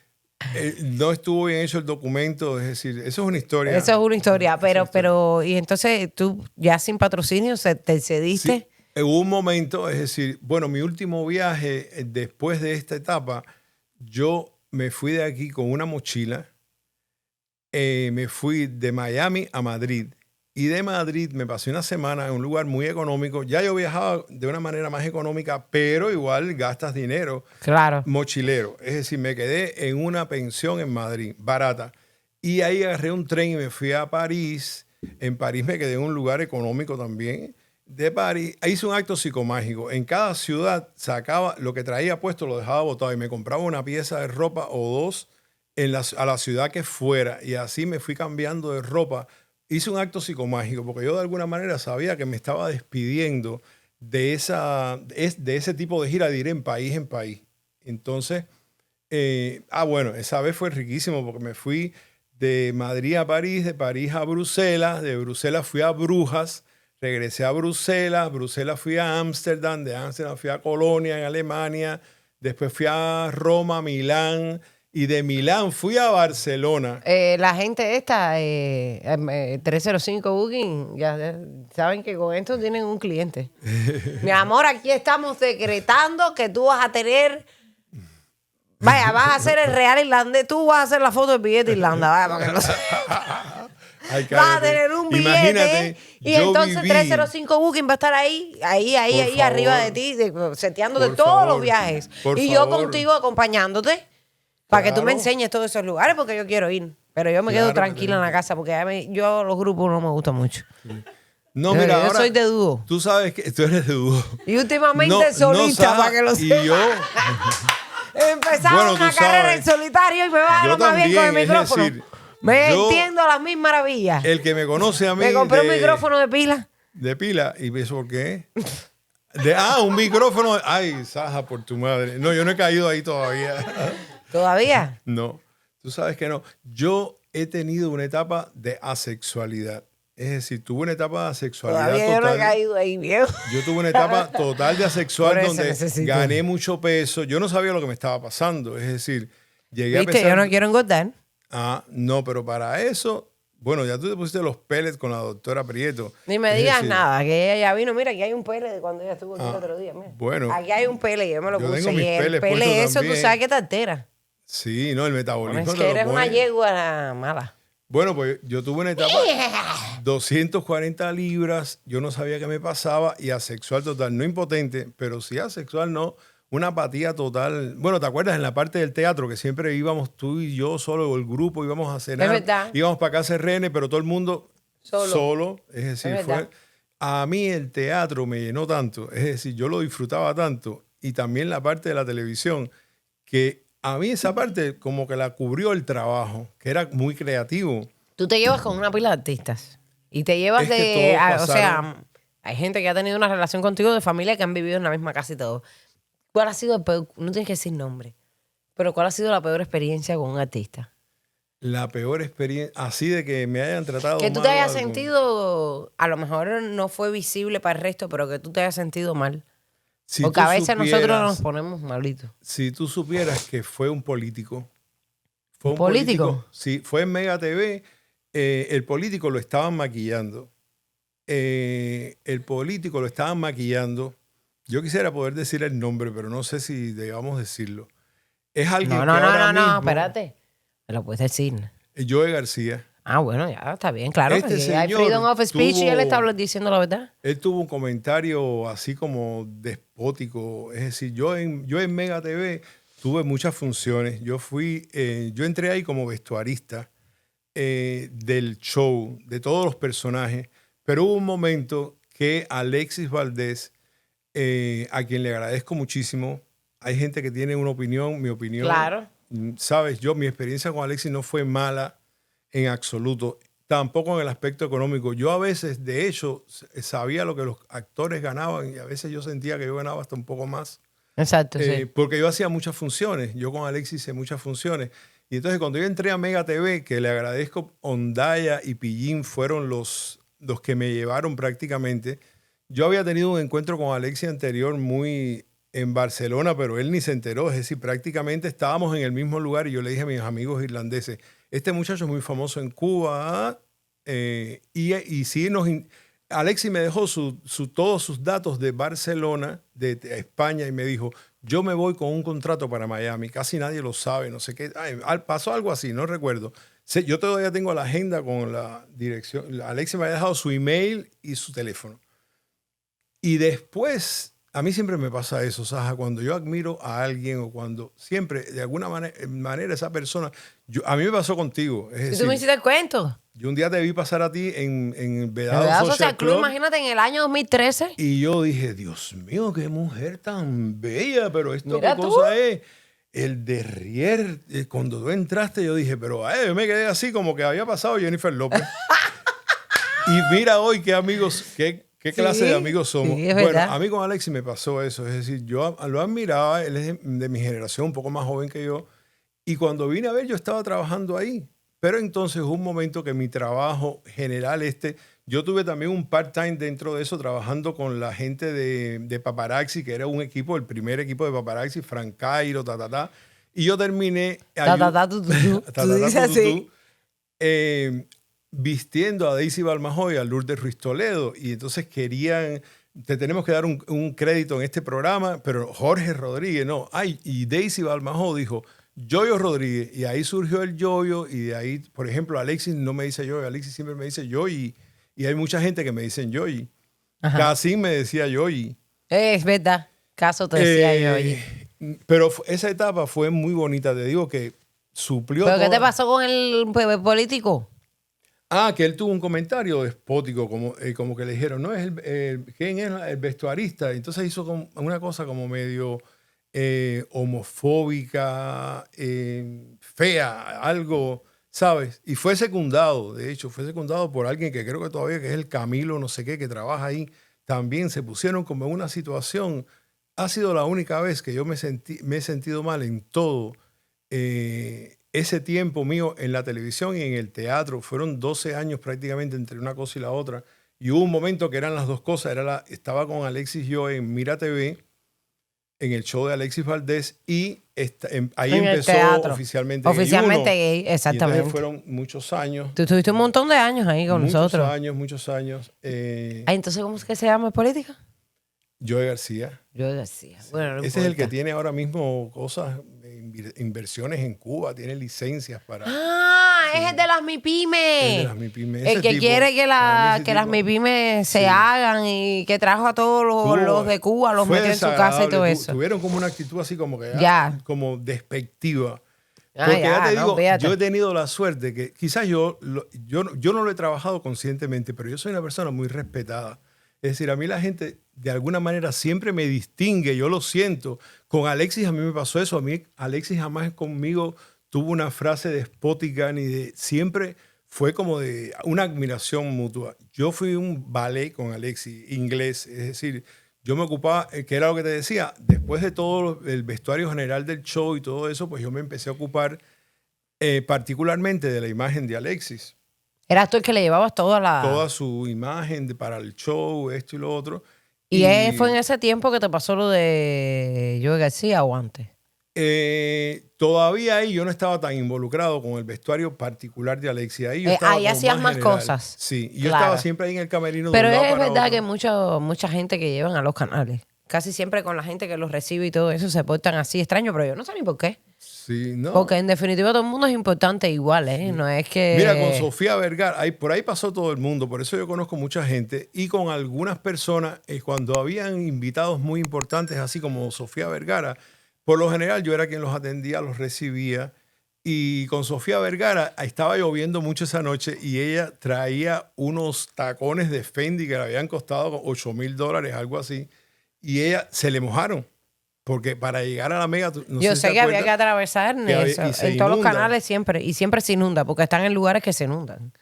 [SPEAKER 2] No estuvo bien hecho el documento, es decir, eso es una historia.
[SPEAKER 1] Eso es una historia,
[SPEAKER 2] Esa es una historia.
[SPEAKER 1] pero, y entonces tú ya sin patrocinio te cediste.
[SPEAKER 2] Sí, hubo un momento, es decir, bueno, mi último viaje después de esta etapa, yo me fui de aquí con una mochila, me fui de Miami a Madrid y de Madrid me pasé una semana en un lugar muy económico. Ya yo viajaba de una manera más económica, pero igual gastas dinero.
[SPEAKER 1] Claro.
[SPEAKER 2] Mochilero, es decir, me quedé en una pensión en Madrid, barata. Y ahí agarré un tren y me fui a París. En París me quedé en un lugar económico también. De París, hice un acto psicomágico. En cada ciudad sacaba lo que traía puesto, lo dejaba botado y me compraba una pieza de ropa o dos a la ciudad que fuera. Y así me fui cambiando de ropa. Hice un acto psicomágico porque yo de alguna manera sabía que me estaba despidiendo de ese tipo de gira de ir en país. Entonces, bueno, esa vez fue riquísimo porque me fui de Madrid a París, de París a Bruselas, de Bruselas fui a Brujas, regresé a Bruselas fui a Ámsterdam, de Ámsterdam fui a Colonia en Alemania, después fui a Roma, Milán y de Milán fui a Barcelona.
[SPEAKER 1] La gente esta, 305 Booking, ya saben que con esto tienen un cliente. Mi amor, aquí estamos decretando que tú vas a tener... Vaya, vas a hacer el real irlandés, tú vas a hacer la foto del billete de Irlanda, vaya, para que no se...
[SPEAKER 2] Ay,
[SPEAKER 1] vas a tener un billete.
[SPEAKER 2] Imagínate,
[SPEAKER 1] y
[SPEAKER 2] yo
[SPEAKER 1] entonces
[SPEAKER 2] viví-
[SPEAKER 1] 305 Booking va a estar ahí
[SPEAKER 2] Por
[SPEAKER 1] arriba
[SPEAKER 2] favor.
[SPEAKER 1] de ti, seteándote
[SPEAKER 2] Por
[SPEAKER 1] todos
[SPEAKER 2] favor.
[SPEAKER 1] los viajes.
[SPEAKER 2] Por
[SPEAKER 1] Y yo
[SPEAKER 2] favor.
[SPEAKER 1] contigo acompañándote para que tú me
[SPEAKER 2] Claro.
[SPEAKER 1] enseñes todos esos lugares porque yo quiero ir. Pero yo me quedo
[SPEAKER 2] Claro que
[SPEAKER 1] tranquila en la casa porque yo los grupos no me gustan mucho.
[SPEAKER 2] No,
[SPEAKER 1] Yo
[SPEAKER 2] mira, ahora,
[SPEAKER 1] soy de dúo.
[SPEAKER 2] Tú sabes que tú eres de dúo.
[SPEAKER 1] Y últimamente
[SPEAKER 2] No,
[SPEAKER 1] solista,
[SPEAKER 2] Saja,
[SPEAKER 1] para que lo
[SPEAKER 2] y
[SPEAKER 1] sepas.
[SPEAKER 2] yo,
[SPEAKER 1] Empezaba
[SPEAKER 2] Bueno,
[SPEAKER 1] una
[SPEAKER 2] tú
[SPEAKER 1] carrera
[SPEAKER 2] sabes.
[SPEAKER 1] en solitario y me va a
[SPEAKER 2] Yo
[SPEAKER 1] lo más bien con el
[SPEAKER 2] también, es
[SPEAKER 1] micrófono.
[SPEAKER 2] decir,
[SPEAKER 1] me
[SPEAKER 2] yo-
[SPEAKER 1] entiendo las mil maravillas.
[SPEAKER 2] el que me conoce a mí
[SPEAKER 1] Me compré un micrófono de pila.
[SPEAKER 2] de pila. ¿Y eso por qué? Un micrófono. Ay, Saja, por tu madre. No, yo no he caído ahí todavía.
[SPEAKER 1] ¿Todavía?
[SPEAKER 2] No, tú sabes que no. Yo he tenido una etapa de asexualidad. Es decir, tuve una etapa de asexualidad
[SPEAKER 1] Todavía yo no he
[SPEAKER 2] total.
[SPEAKER 1] caído ahí, viejo.
[SPEAKER 2] Yo tuve una etapa total de asexual
[SPEAKER 1] Por eso
[SPEAKER 2] donde
[SPEAKER 1] necesito.
[SPEAKER 2] gané mucho peso. Yo no sabía lo que me estaba pasando. Es decir, llegué a
[SPEAKER 1] Viste,
[SPEAKER 2] pesar...
[SPEAKER 1] yo no quiero engordar.
[SPEAKER 2] No, pero para eso... Bueno, ya tú te pusiste los pellets con la doctora Prieto.
[SPEAKER 1] Ni me
[SPEAKER 2] Es
[SPEAKER 1] digas
[SPEAKER 2] decir,
[SPEAKER 1] nada, que ella ya vino. Mira, aquí hay un pele de cuando ella estuvo aquí el otro día. Mira.
[SPEAKER 2] bueno.
[SPEAKER 1] Aquí hay un pele, yo me lo
[SPEAKER 2] Yo
[SPEAKER 1] puse.
[SPEAKER 2] tengo mis
[SPEAKER 1] Y el
[SPEAKER 2] peles
[SPEAKER 1] pele,
[SPEAKER 2] puestos
[SPEAKER 1] eso tú
[SPEAKER 2] también.
[SPEAKER 1] sabes que te altera.
[SPEAKER 2] Sí, no, el metabolismo
[SPEAKER 1] Es
[SPEAKER 2] te
[SPEAKER 1] que
[SPEAKER 2] lo
[SPEAKER 1] eres una
[SPEAKER 2] pone.
[SPEAKER 1] yegua mala.
[SPEAKER 2] Bueno, pues yo tuve una etapa 240 libras, yo no sabía qué me pasaba y asexual total, no impotente, pero sí asexual, no, una apatía total. Bueno, ¿te acuerdas en la parte del teatro que siempre íbamos tú y yo solo o el grupo, íbamos a cenar,
[SPEAKER 1] Es verdad.
[SPEAKER 2] íbamos para casa de René, pero todo el mundo solo, es decir,
[SPEAKER 1] Es verdad.
[SPEAKER 2] a mí el teatro me llenó tanto, es decir, yo lo disfrutaba tanto y también la parte de la televisión que a mí esa parte como que la cubrió el trabajo, que era muy creativo.
[SPEAKER 1] Tú te llevas con una pila de artistas. Y te llevas
[SPEAKER 2] Es que todos
[SPEAKER 1] o sea,
[SPEAKER 2] pasaron.
[SPEAKER 1] hay gente que ha tenido una relación contigo de familia que han vivido en la misma casa y todo. ¿Cuál ha sido el peor? No tienes que decir nombre. Pero ¿cuál ha sido la peor experiencia con un artista?
[SPEAKER 2] La peor experiencia, así de que me hayan tratado
[SPEAKER 1] Que tú
[SPEAKER 2] mal
[SPEAKER 1] te
[SPEAKER 2] o
[SPEAKER 1] hayas
[SPEAKER 2] algo.
[SPEAKER 1] sentido, a lo mejor no fue visible para el resto, pero que tú te hayas sentido mal.
[SPEAKER 2] Si
[SPEAKER 1] Porque
[SPEAKER 2] tú
[SPEAKER 1] a veces nosotros
[SPEAKER 2] supieras-
[SPEAKER 1] nos ponemos malitos.
[SPEAKER 2] Si tú supieras que fue un político. Fue
[SPEAKER 1] ¿Un político?
[SPEAKER 2] Sí, fue en Mega TV. El político lo estaban maquillando. el político lo estaban maquillando. Yo quisiera poder decir el nombre, pero no sé si debamos decirlo. Es alguien
[SPEAKER 1] No,
[SPEAKER 2] que
[SPEAKER 1] no, no,
[SPEAKER 2] ahora
[SPEAKER 1] no, no,
[SPEAKER 2] mismo,
[SPEAKER 1] espérate. Me lo puedes decir.
[SPEAKER 2] Joe García.
[SPEAKER 1] Ah, bueno, ya está bien, claro.
[SPEAKER 2] Este
[SPEAKER 1] Porque hay
[SPEAKER 2] señor
[SPEAKER 1] freedom of speech y él está
[SPEAKER 2] tuvo-
[SPEAKER 1] diciendo la verdad.
[SPEAKER 2] Él tuvo un comentario así como despótico. Es decir, yo en Mega TV tuve muchas funciones. Yo entré ahí como vestuarista del show, de todos los personajes, pero hubo un momento que Alexis Valdés, a quien le agradezco muchísimo, hay gente que tiene una opinión, mi opinión,
[SPEAKER 1] Claro.
[SPEAKER 2] sabes, mi experiencia con Alexis no fue mala en absoluto, tampoco en el aspecto económico. Yo a veces, de hecho, sabía lo que los actores ganaban y a veces yo sentía que yo ganaba hasta un poco más.
[SPEAKER 1] Exacto, sí.
[SPEAKER 2] Porque yo hacía muchas funciones, yo con Alexis hice muchas funciones. Y entonces cuando yo entré a Mega TV, que le agradezco, Ondaya y Pillín fueron los que me llevaron prácticamente. Yo había tenido un encuentro con Alexis anterior muy en Barcelona, pero él ni se enteró. Es decir, prácticamente estábamos en el mismo lugar y yo le dije a mis amigos irlandeses, este muchacho es muy famoso en Cuba. Y sí, Alexis me dejó todos sus datos de Barcelona, de España, y me dijo, yo me voy con un contrato para Miami. Casi nadie lo sabe, no sé qué. Pasó algo así, no recuerdo. Yo todavía tengo la agenda con la dirección. Alexis me ha dejado su email y su teléfono. Y después, a mí siempre me pasa eso, Saja, cuando yo admiro a alguien o cuando siempre, de alguna manera esa persona, a mí me pasó contigo. Es
[SPEAKER 1] ¿Y
[SPEAKER 2] decir,
[SPEAKER 1] tú me hiciste el cuento?
[SPEAKER 2] yo un día te vi pasar a ti en
[SPEAKER 1] ¿Verdad?
[SPEAKER 2] Vedado
[SPEAKER 1] Social Club, imagínate, en el año 2013.
[SPEAKER 2] y yo dije, Dios mío, qué mujer tan bella, pero esto
[SPEAKER 1] Mira
[SPEAKER 2] qué
[SPEAKER 1] tú.
[SPEAKER 2] cosa es. El derrier, cuando tú entraste, yo dije, pero yo me quedé así como que había pasado Jennifer López. Y mira hoy qué amigos, qué clase de amigos somos.
[SPEAKER 1] Sí, es
[SPEAKER 2] Bueno,
[SPEAKER 1] verdad.
[SPEAKER 2] a mí con Alexis me pasó eso. Es decir, yo lo admiraba, él es de mi generación, un poco más joven que yo. Y cuando vine a ver, yo estaba trabajando ahí. Pero entonces hubo un momento que mi trabajo general, yo tuve también un part-time dentro de eso, trabajando con la gente de Paparazzi, que era un equipo, el primer equipo de Paparazzi, Frank Cairo, Y yo terminé...
[SPEAKER 1] Tú dices así.
[SPEAKER 2] Vistiendo a Daisy Balmajo y a Lourdes Ruiz Toledo. Y entonces te tenemos que dar un crédito en este programa, pero Jorge Rodríguez no. Y Daisy Balmajo dijo, Yoyo Rodríguez. Y ahí surgió el Yoyo. Y de ahí, por ejemplo, Alexis no me dice Yoyo, Alexis siempre me dice Yoyi. Y hay mucha gente que me dicen Yoyi. Cassim me decía Yoyi.
[SPEAKER 1] Es verdad. Caso te decía yo, oye.
[SPEAKER 2] Pero esa etapa fue muy bonita. Te digo que suplió.
[SPEAKER 1] ¿Pero qué te pasó con el político?
[SPEAKER 2] Que él tuvo un comentario despótico, como que le dijeron, no, ¿quién es el vestuarista? Entonces hizo una cosa como medio homofóbica, fea, algo, ¿sabes? Y fue secundado, de hecho, fue secundado por alguien que creo que todavía que es el Camilo, no sé qué, que trabaja ahí. También se pusieron como en una situación. Ha sido la única vez que yo me he sentido mal en todo ese tiempo mío en la televisión y en el teatro. Fueron 12 años prácticamente entre una cosa y la otra. Y hubo un momento que eran las dos cosas. Estaba con Alexis yo en Mira TV, en el show de Alexis Valdés, y ahí
[SPEAKER 1] En el
[SPEAKER 2] empezó
[SPEAKER 1] teatro.
[SPEAKER 2] oficialmente
[SPEAKER 1] Oficialmente
[SPEAKER 2] Gay 1.
[SPEAKER 1] gay, exactamente.
[SPEAKER 2] Y entonces fueron muchos años.
[SPEAKER 1] Tú estuviste un montón de años ahí con nosotros.
[SPEAKER 2] Muchos años.
[SPEAKER 1] Entonces, ¿cómo es que se llama en política?
[SPEAKER 2] Joe García.
[SPEAKER 1] Yo decía. Bueno, no
[SPEAKER 2] Ese es el que
[SPEAKER 1] importa.
[SPEAKER 2] tiene ahora mismo cosas, inversiones en Cuba, tiene licencias para...
[SPEAKER 1] Es el de las MIPYME.
[SPEAKER 2] El de las MIPYME.
[SPEAKER 1] El
[SPEAKER 2] Ese
[SPEAKER 1] que
[SPEAKER 2] tipo,
[SPEAKER 1] quiere que,
[SPEAKER 2] para mí ese
[SPEAKER 1] las
[SPEAKER 2] tipo,
[SPEAKER 1] MIPYME se
[SPEAKER 2] sí.
[SPEAKER 1] hagan y que trajo a todos los de Cuba, los
[SPEAKER 2] fue
[SPEAKER 1] metió en su casa y todo
[SPEAKER 2] desagradable.
[SPEAKER 1] eso.
[SPEAKER 2] Tuvieron como una actitud así como que
[SPEAKER 1] Ya.
[SPEAKER 2] como despectiva.
[SPEAKER 1] Ah,
[SPEAKER 2] Porque
[SPEAKER 1] ya,
[SPEAKER 2] ya te
[SPEAKER 1] no,
[SPEAKER 2] digo,
[SPEAKER 1] fíjate.
[SPEAKER 2] yo he tenido la suerte que quizás yo no lo he trabajado conscientemente, pero yo soy una persona muy respetada. Es decir, a mí la gente de alguna manera siempre me distingue, yo lo siento. Con Alexis a mí me pasó eso. A mí Alexis jamás conmigo tuvo una frase despótica siempre fue como de una admiración mutua. Yo fui un ballet con Alexis, inglés, es decir, yo me ocupaba, que era lo que te decía, después de todo el vestuario general del show y todo eso, pues yo me empecé a ocupar particularmente de la imagen de Alexis.
[SPEAKER 1] Eras tú el que le llevabas
[SPEAKER 2] Toda su imagen para el show, esto y lo otro.
[SPEAKER 1] ¿Y fue en ese tiempo que te pasó lo de Joe García o antes?
[SPEAKER 2] Todavía ahí yo no estaba tan involucrado con el vestuario particular de Alexis. Ahí yo estaba
[SPEAKER 1] ahí
[SPEAKER 2] como
[SPEAKER 1] hacías más
[SPEAKER 2] general.
[SPEAKER 1] cosas.
[SPEAKER 2] Sí, y yo
[SPEAKER 1] Claro.
[SPEAKER 2] estaba siempre ahí en el camerino.
[SPEAKER 1] Pero
[SPEAKER 2] de un lado
[SPEAKER 1] es
[SPEAKER 2] para
[SPEAKER 1] verdad
[SPEAKER 2] otro.
[SPEAKER 1] que mucha gente que llevan a los canales, casi siempre con la gente que los recibe y todo eso, se portan así extraño, pero yo no sé ni por qué.
[SPEAKER 2] Sí, no.
[SPEAKER 1] Porque en definitiva todo el mundo es importante igual, ¿eh? No es que...
[SPEAKER 2] Mira, con Sofía Vergara, por ahí pasó todo el mundo, por eso yo conozco mucha gente y con algunas personas, cuando habían invitados muy importantes, así como Sofía Vergara, por lo general yo era quien los atendía, los recibía y con Sofía Vergara estaba lloviendo mucho esa noche y ella traía unos tacones de Fendi que le habían costado $8,000, algo así, y ella se le mojaron. Porque para llegar a la Mega, no
[SPEAKER 1] yo
[SPEAKER 2] sé si
[SPEAKER 1] sé
[SPEAKER 2] te
[SPEAKER 1] que había
[SPEAKER 2] acuerdas,
[SPEAKER 1] que atravesar eso,
[SPEAKER 2] y se
[SPEAKER 1] en todos los
[SPEAKER 2] inunda.
[SPEAKER 1] canales siempre, y siempre se inunda, porque están en lugares que se inundan.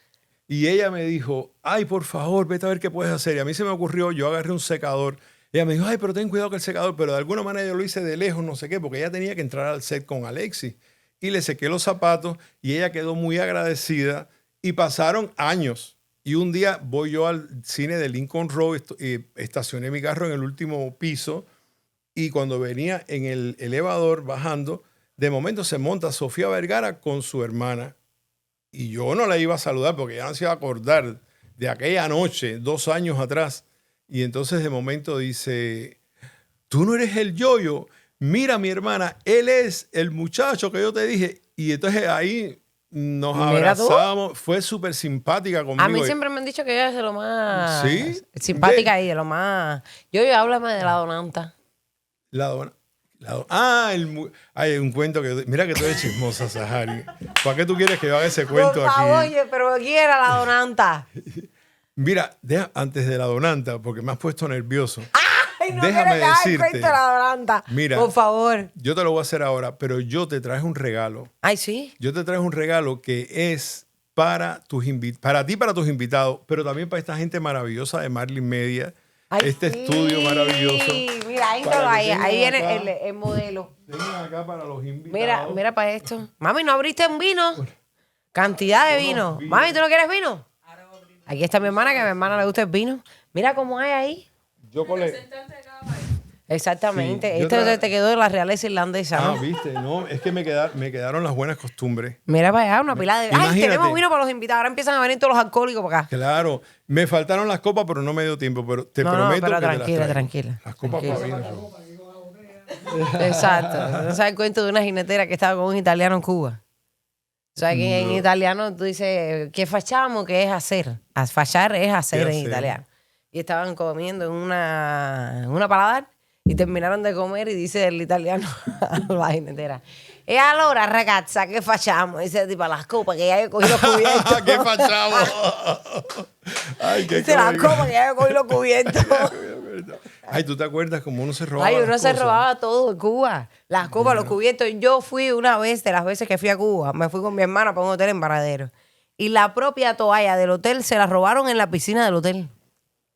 [SPEAKER 2] Y ella me dijo, ay, por favor, vete a ver qué puedes hacer. Y a mí se me ocurrió, yo agarré un secador. Ella me dijo, ay, pero ten cuidado con el secador. Pero de alguna manera yo lo hice de lejos, no sé qué, porque ella tenía que entrar al set con Alexis. Y le sequé los zapatos y ella quedó muy agradecida. Y pasaron años. Y un día voy yo al cine de Lincoln Road, estacioné mi carro en el último piso. Y cuando venía en el elevador bajando, de momento se monta Sofía Vergara con su hermana. Y yo no la iba a saludar porque ya no se iba a acordar de aquella noche, 2 años atrás. Y entonces de momento dice, tú no eres el Yoyo. Mira, mi hermana, él es el muchacho que yo te dije. Y entonces ahí nos
[SPEAKER 1] Mira tú.
[SPEAKER 2] abrazamos. Fue súper simpática conmigo.
[SPEAKER 1] A mí siempre me han dicho que ella es de lo más
[SPEAKER 2] ¿Sí?
[SPEAKER 1] simpática y de lo más... Yo háblame de la donanta.
[SPEAKER 2] La dona. Hay un cuento que... Mira que tú eres chismosa, Sahari. ¿Para qué tú quieres que yo haga ese cuento
[SPEAKER 1] Por favor,
[SPEAKER 2] aquí?
[SPEAKER 1] oye, pero ¿quién era la donanta?
[SPEAKER 2] Mira, antes de la donanta, porque me has puesto nervioso.
[SPEAKER 1] Ay, no
[SPEAKER 2] Déjame
[SPEAKER 1] quiero que haga el
[SPEAKER 2] decirte.
[SPEAKER 1] cuento de la donanta.
[SPEAKER 2] Mira,
[SPEAKER 1] por favor.
[SPEAKER 2] Yo te lo voy a hacer ahora, pero yo te traje un regalo.
[SPEAKER 1] Ay, sí.
[SPEAKER 2] Yo te traje un regalo que es para para ti, para tus invitados, pero también para esta gente maravillosa de Marlin Media.
[SPEAKER 1] Ay,
[SPEAKER 2] este
[SPEAKER 1] sí.
[SPEAKER 2] estudio maravilloso.
[SPEAKER 1] Mira, ahí,
[SPEAKER 2] Para que
[SPEAKER 1] ahí
[SPEAKER 2] tengan
[SPEAKER 1] viene
[SPEAKER 2] acá.
[SPEAKER 1] el modelo.
[SPEAKER 2] Tengan acá para los invitados.
[SPEAKER 1] Mira para esto. Mami, ¿no abriste un vino? Cantidad de vino.
[SPEAKER 2] vinos.
[SPEAKER 1] Mami, ¿tú no quieres vino? Aquí está mi hermana, que a mi hermana le gusta el vino. Mira cómo hay ahí.
[SPEAKER 2] Yo
[SPEAKER 1] Exactamente.
[SPEAKER 2] Sí, yo
[SPEAKER 1] Esto te quedó de la realeza irlandesa, ¿no?
[SPEAKER 2] viste, no, es que me quedaron las buenas costumbres.
[SPEAKER 1] Mira para allá, una pila de... ¡Ay,
[SPEAKER 2] Imagínate.
[SPEAKER 1] tenemos vino para los invitados! Ahora empiezan a venir todos los alcohólicos para acá.
[SPEAKER 2] Claro, me faltaron las copas, pero no me dio tiempo, pero te
[SPEAKER 1] No,
[SPEAKER 2] prometo
[SPEAKER 1] pero
[SPEAKER 2] que te las
[SPEAKER 1] tranquila,
[SPEAKER 2] traigo.
[SPEAKER 1] tranquila.
[SPEAKER 2] Las copas
[SPEAKER 1] Tranquila.
[SPEAKER 2] para vino son.
[SPEAKER 1] Exacto. ¿No sabes el cuento de una jinetera que estaba con un italiano en Cuba? O sea, que en italiano tú dices, ¿qué facciamo? ¿Qué es hacer? Fachar es hacer
[SPEAKER 2] ¿Qué
[SPEAKER 1] en
[SPEAKER 2] hacer?
[SPEAKER 1] italiano. Y estaban comiendo en una paladar y terminaron de comer y dice el italiano a la jinetera, e allora ragazza, ¿qué facciamo? Dice, tipo, las copas que ya he cogido los cubiertos.
[SPEAKER 2] ¡Qué fachavo! Ay, qué
[SPEAKER 1] Dice, las
[SPEAKER 2] cómico.
[SPEAKER 1] copas que ya he cogido los cubiertos.
[SPEAKER 2] Ay, ¿tú te acuerdas cómo uno se robaba
[SPEAKER 1] Ay,
[SPEAKER 2] las
[SPEAKER 1] uno se
[SPEAKER 2] cosas?
[SPEAKER 1] robaba todo en Cuba. Las copas, los cubiertos. Yo fui una vez, de las veces que fui a Cuba, me fui con mi hermana para un hotel en Varadero. Y la propia toalla del hotel se la robaron en la piscina del hotel.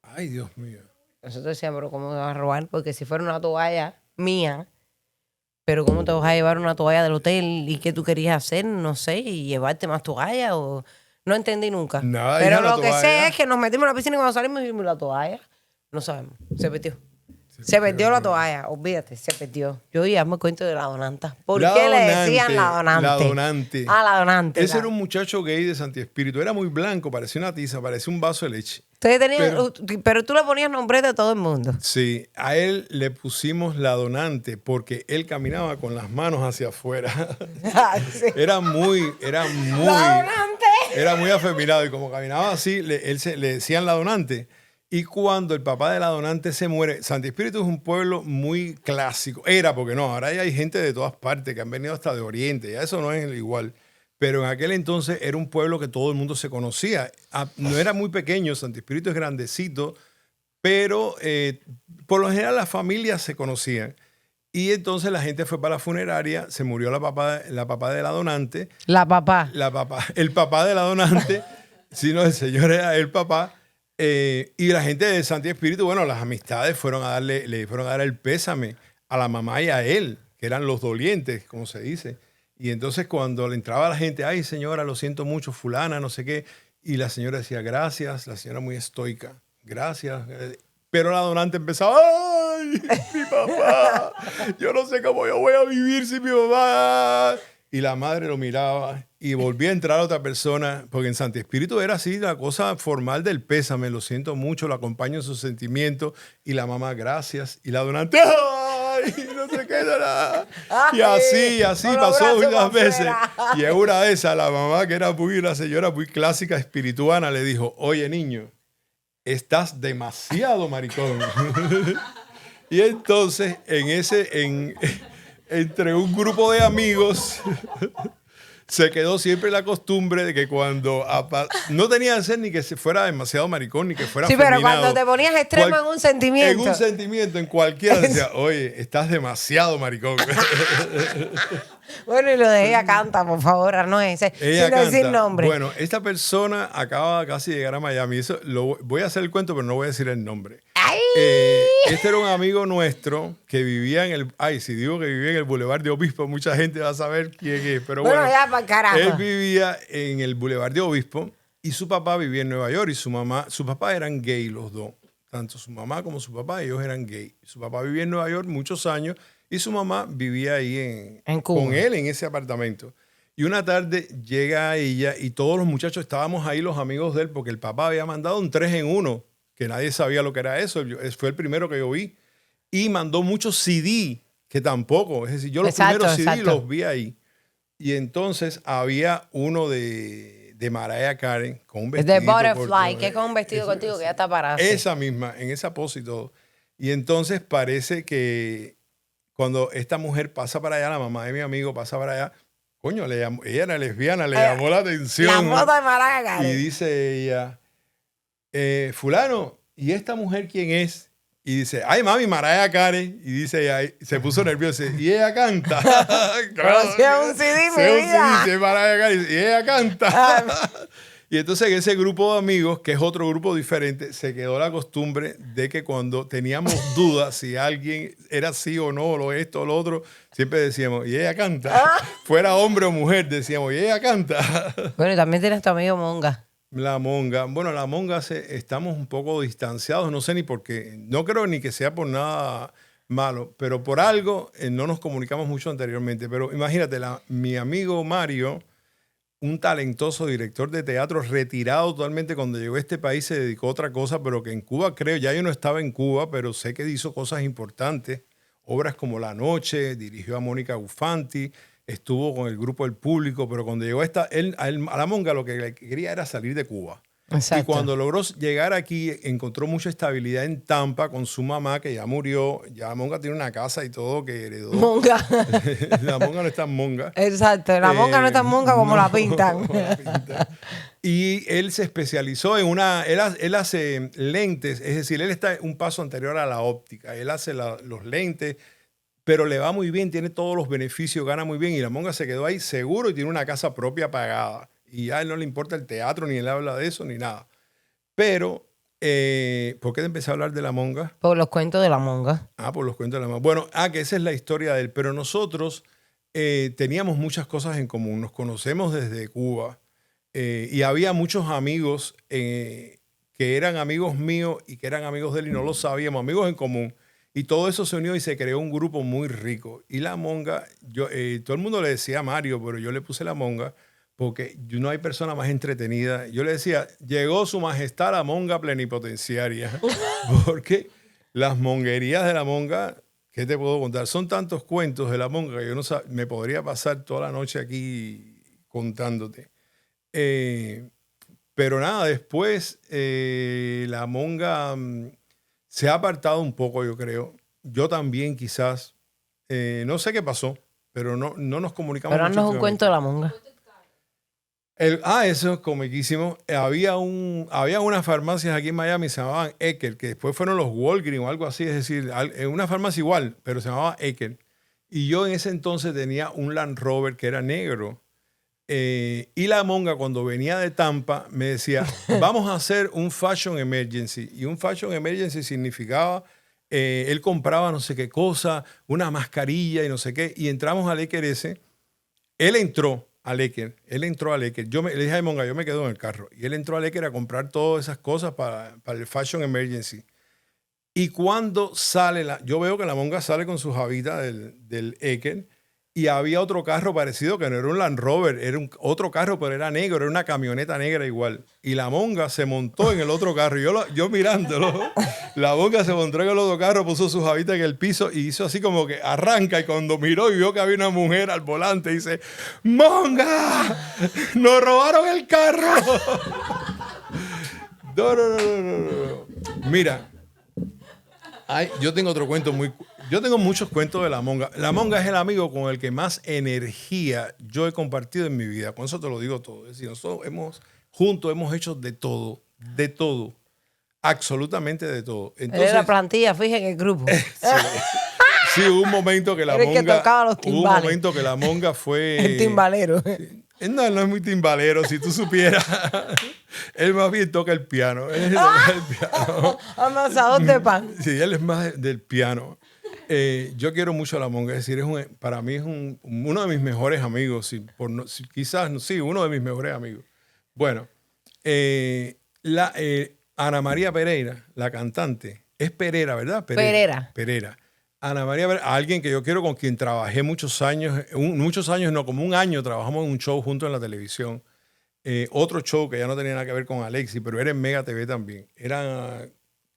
[SPEAKER 2] Ay, Dios mío.
[SPEAKER 1] Nosotros decíamos, pero ¿cómo me vas a robar? Porque si fuera una toalla mía, pero ¿cómo te vas a llevar una toalla del hotel? ¿Y qué tú querías hacer? No sé, y llevarte más toallas o... No entendí nunca.
[SPEAKER 2] Nada,
[SPEAKER 1] pero
[SPEAKER 2] hija, la
[SPEAKER 1] lo que sé
[SPEAKER 2] toalla.
[SPEAKER 1] es que nos metimos en la piscina y cuando salimos vimos la toalla. No sabemos. Se perdió. Se perdió la toalla. Olvídate, se perdió. Yo ya me cuento de la donanta. ¿Por
[SPEAKER 2] La
[SPEAKER 1] qué le
[SPEAKER 2] donante,
[SPEAKER 1] decían la donante?
[SPEAKER 2] la donante.
[SPEAKER 1] Ah, la donante.
[SPEAKER 2] Ese era un muchacho gay de Santi Espíritu. Era muy blanco, parecía una tiza, parecía un vaso de leche.
[SPEAKER 1] Ustedes tenían, pero tú le ponías nombre de todo el mundo.
[SPEAKER 2] Sí, a él le pusimos la donante porque él caminaba con las manos hacia afuera.
[SPEAKER 1] Sí.
[SPEAKER 2] Era muy
[SPEAKER 1] La donante.
[SPEAKER 2] era muy afeminado y como caminaba así, le decían la donante. Y cuando el papá de la donante se muere, Santi Espíritu es un pueblo muy clásico. Era, porque no, ahora ya hay gente de todas partes que han venido hasta de Oriente, ya eso no es igual. Pero en aquel entonces era un pueblo que todo el mundo se conocía. No era muy pequeño, Santi Espíritu es grandecito, pero por lo general las familias se conocían. Y entonces la gente fue para la funeraria, se murió la papá de la donante.
[SPEAKER 1] La papá.
[SPEAKER 2] El papá de la donante, sino el señor era el papá. Y la gente de Santi Espíritu, bueno, las amistades le fueron a dar el pésame a la mamá y a él, que eran los dolientes, como se dice. Y entonces cuando le entraba la gente, ay señora, lo siento mucho, fulana, no sé qué. Y la señora decía, gracias, la señora muy estoica, gracias. Pero la donante empezaba, ¡ay! mi papá. Yo no sé cómo yo voy a vivir sin mi papá. Y la madre lo miraba y volvía a entrar otra persona, porque en Santi Espíritu era así, la cosa formal del pésame, lo siento mucho, lo acompaño en sus sentimientos. Y la mamá, gracias. Y la donante, ¡ay! No se queda nada. Y así pasó muchas veces. Y en una de esas, la mamá, que era una señora muy clásica, espirituana, le dijo, oye, niño, estás demasiado maricón. Y entonces, entre un grupo de amigos, se quedó siempre la costumbre de que cuando no tenía que ser ni que se fuera demasiado maricón ni que fuera
[SPEAKER 1] pero cuando te ponías extremo en un sentimiento.
[SPEAKER 2] En un sentimiento, en cualquiera, decía, oye, estás demasiado maricón.
[SPEAKER 1] Bueno, y lo de ella canta, por favor, no ese,
[SPEAKER 2] ella
[SPEAKER 1] sin
[SPEAKER 2] canta.
[SPEAKER 1] decir nombre.
[SPEAKER 2] Bueno, esta persona acaba casi de llegar a Miami. Eso voy a hacer el cuento, pero no voy a decir el nombre.
[SPEAKER 1] ¡Ay!
[SPEAKER 2] Este era un amigo nuestro que vivía si digo que vivía en el Boulevard de Obispo, mucha gente va a saber quién es. Pero bueno,
[SPEAKER 1] ya para carajo.
[SPEAKER 2] Él vivía en el Boulevard de Obispo y su papá vivía en Nueva York y su papá eran gay los dos. Tanto su mamá como su papá, ellos eran gay. Su papá vivía en Nueva York muchos años y su mamá vivía ahí
[SPEAKER 1] en Cuba,
[SPEAKER 2] con él en ese apartamento. Y una tarde llega ella y todos los muchachos estábamos ahí, los amigos de él, porque el papá había mandado un 3 en 1, que nadie sabía lo que era eso. Fue el primero que yo vi. Y mandó muchos CD, que tampoco. Es decir, yo los primeros CD los vi ahí. Y entonces había uno de Mariah Carey con un vestido.
[SPEAKER 1] De Butterfly, que con un vestido contigo que ya está parado.
[SPEAKER 2] Esa misma, en esa pose y todo. Y entonces parece que cuando esta mujer pasa para allá, la mamá de mi amigo pasa para allá, coño, ella era lesbiana, le llamó la atención.
[SPEAKER 1] La foto de Mariah Carey.
[SPEAKER 2] Y dice ella, fulano, ¿y esta mujer quién es? Y dice, ay, mami, Mariah Carey. Y dice ella, se puso nerviosa. Y ella canta.
[SPEAKER 1] Pero si es un CD, mi vida.
[SPEAKER 2] Si es Mariah Carey. Y ella canta. Y entonces en ese grupo de amigos, que es otro grupo diferente, se quedó la costumbre de que cuando teníamos dudas si alguien era sí o no, o esto o lo otro, siempre decíamos, y ella canta. Fuera hombre o mujer, decíamos, y ella canta.
[SPEAKER 1] Bueno, y también tienes tu amigo Monga.
[SPEAKER 2] La Monga. Bueno, la Monga estamos un poco distanciados, no sé ni por qué. No creo ni que sea por nada malo, pero por algo no nos comunicamos mucho anteriormente. Pero imagínate, mi amigo Mario, un talentoso director de teatro, retirado totalmente cuando llegó a este país, se dedicó a otra cosa, pero que en Cuba, creo, ya yo no estaba en Cuba, pero sé que hizo cosas importantes, obras como La Noche, dirigió a Mónica Bufanti, estuvo con el grupo El Público, pero cuando llegó a la Monga lo que quería era salir de Cuba. Exacto. Y cuando logró llegar aquí, encontró mucha estabilidad en Tampa con su mamá, que ya murió. Ya Monga tiene una casa y todo que heredó.
[SPEAKER 1] Monga.
[SPEAKER 2] La Monga no es tan monga.
[SPEAKER 1] Exacto, la Monga no es tan monga como la pintan.
[SPEAKER 2] Y él se especializó en él hace lentes, es decir, él está un paso anterior a la óptica. Él hace los lentes, pero le va muy bien, tiene todos los beneficios, gana muy bien. Y la Monga se quedó ahí seguro y tiene una casa propia pagada. Y a él no le importa el teatro, ni él habla de eso, ni nada. Pero, ¿por qué te empecé a hablar de la Monga?
[SPEAKER 1] Por los cuentos de la Monga.
[SPEAKER 2] Por los cuentos de la Monga. Bueno, que esa es la historia de él. Pero nosotros teníamos muchas cosas en común. Nos conocemos desde Cuba. Y había muchos amigos que eran amigos míos y que eran amigos de él y no lo sabíamos. Amigos en común. Y todo eso se unió y se creó un grupo muy rico. Y la Monga, todo el mundo le decía Mario, pero yo le puse la Monga porque no hay persona más entretenida. Yo le decía, llegó su majestad la Monga plenipotenciaria. Porque las monguerías de la Monga, ¿qué te puedo contar? Son tantos cuentos de la Monga que yo no me podría pasar toda la noche aquí contándote. Pero nada, después la Monga se ha apartado un poco, yo creo. Yo también quizás. No sé qué pasó, pero no nos comunicamos.
[SPEAKER 1] Pero no es un cuento de la Monga.
[SPEAKER 2] Eso es comiquísimo. Había unas farmacias aquí en Miami, se llamaban Ecker, que después fueron los Walgreens o algo así, es decir, una farmacia igual, pero se llamaba Ecker. Y yo en ese entonces tenía un Land Rover que era negro. Y la Monga, cuando venía de Tampa, me decía, vamos a hacer un Fashion Emergency. Y un Fashion Emergency significaba, él compraba no sé qué cosa, una mascarilla y no sé qué, y entramos al Ecker ese. Él entró al Ecker. Yo le dije a Monga, yo me quedo en el carro. Y él entró al Ecker a comprar todas esas cosas para el Fashion Emergency. Y cuando sale, yo veo que la monga sale con sus habitas del Eker y había otro carro parecido que no era un Land Rover, era otro carro, pero era negro, era una camioneta negra igual. Y la monga se montó en el otro carro. Y yo mirándolo, la monga se montó en el otro carro, puso sus habitas en el piso y hizo así como que arranca. Y cuando miró y vio que había una mujer al volante, dice, ¡Monga! ¡Nos robaron el carro! No. Mira, yo tengo otro cuento yo tengo muchos cuentos de la monga. La monga es el amigo con el que más energía yo he compartido en mi vida. Con eso te lo digo todo. Es decir, nosotros juntos hemos hecho de todo, absolutamente de todo. Entonces,
[SPEAKER 1] era la plantilla fija en el grupo.
[SPEAKER 2] Sí, hubo un momento que la
[SPEAKER 1] Era el que
[SPEAKER 2] monga...
[SPEAKER 1] tocaba los timbales.
[SPEAKER 2] Hubo un momento que la monga fue...
[SPEAKER 1] El timbalero.
[SPEAKER 2] No es muy timbalero, si tú supieras. Él más bien toca el piano. Él toca el piano.
[SPEAKER 1] Amasador de pan.
[SPEAKER 2] Sí, él es más del piano. Yo quiero mucho a la monga, es decir, para mí es uno de mis mejores amigos, quizás, sí, uno de mis mejores amigos. Bueno, Ana María Pereira, la cantante, es Pereira, ¿verdad? Pereira. Ana María Pereira, alguien que yo quiero, con quien trabajé muchos años, no, como un año trabajamos en un show junto en la televisión. Otro show que ya no tenía nada que ver con Alexi, pero era en Mega TV también. Era...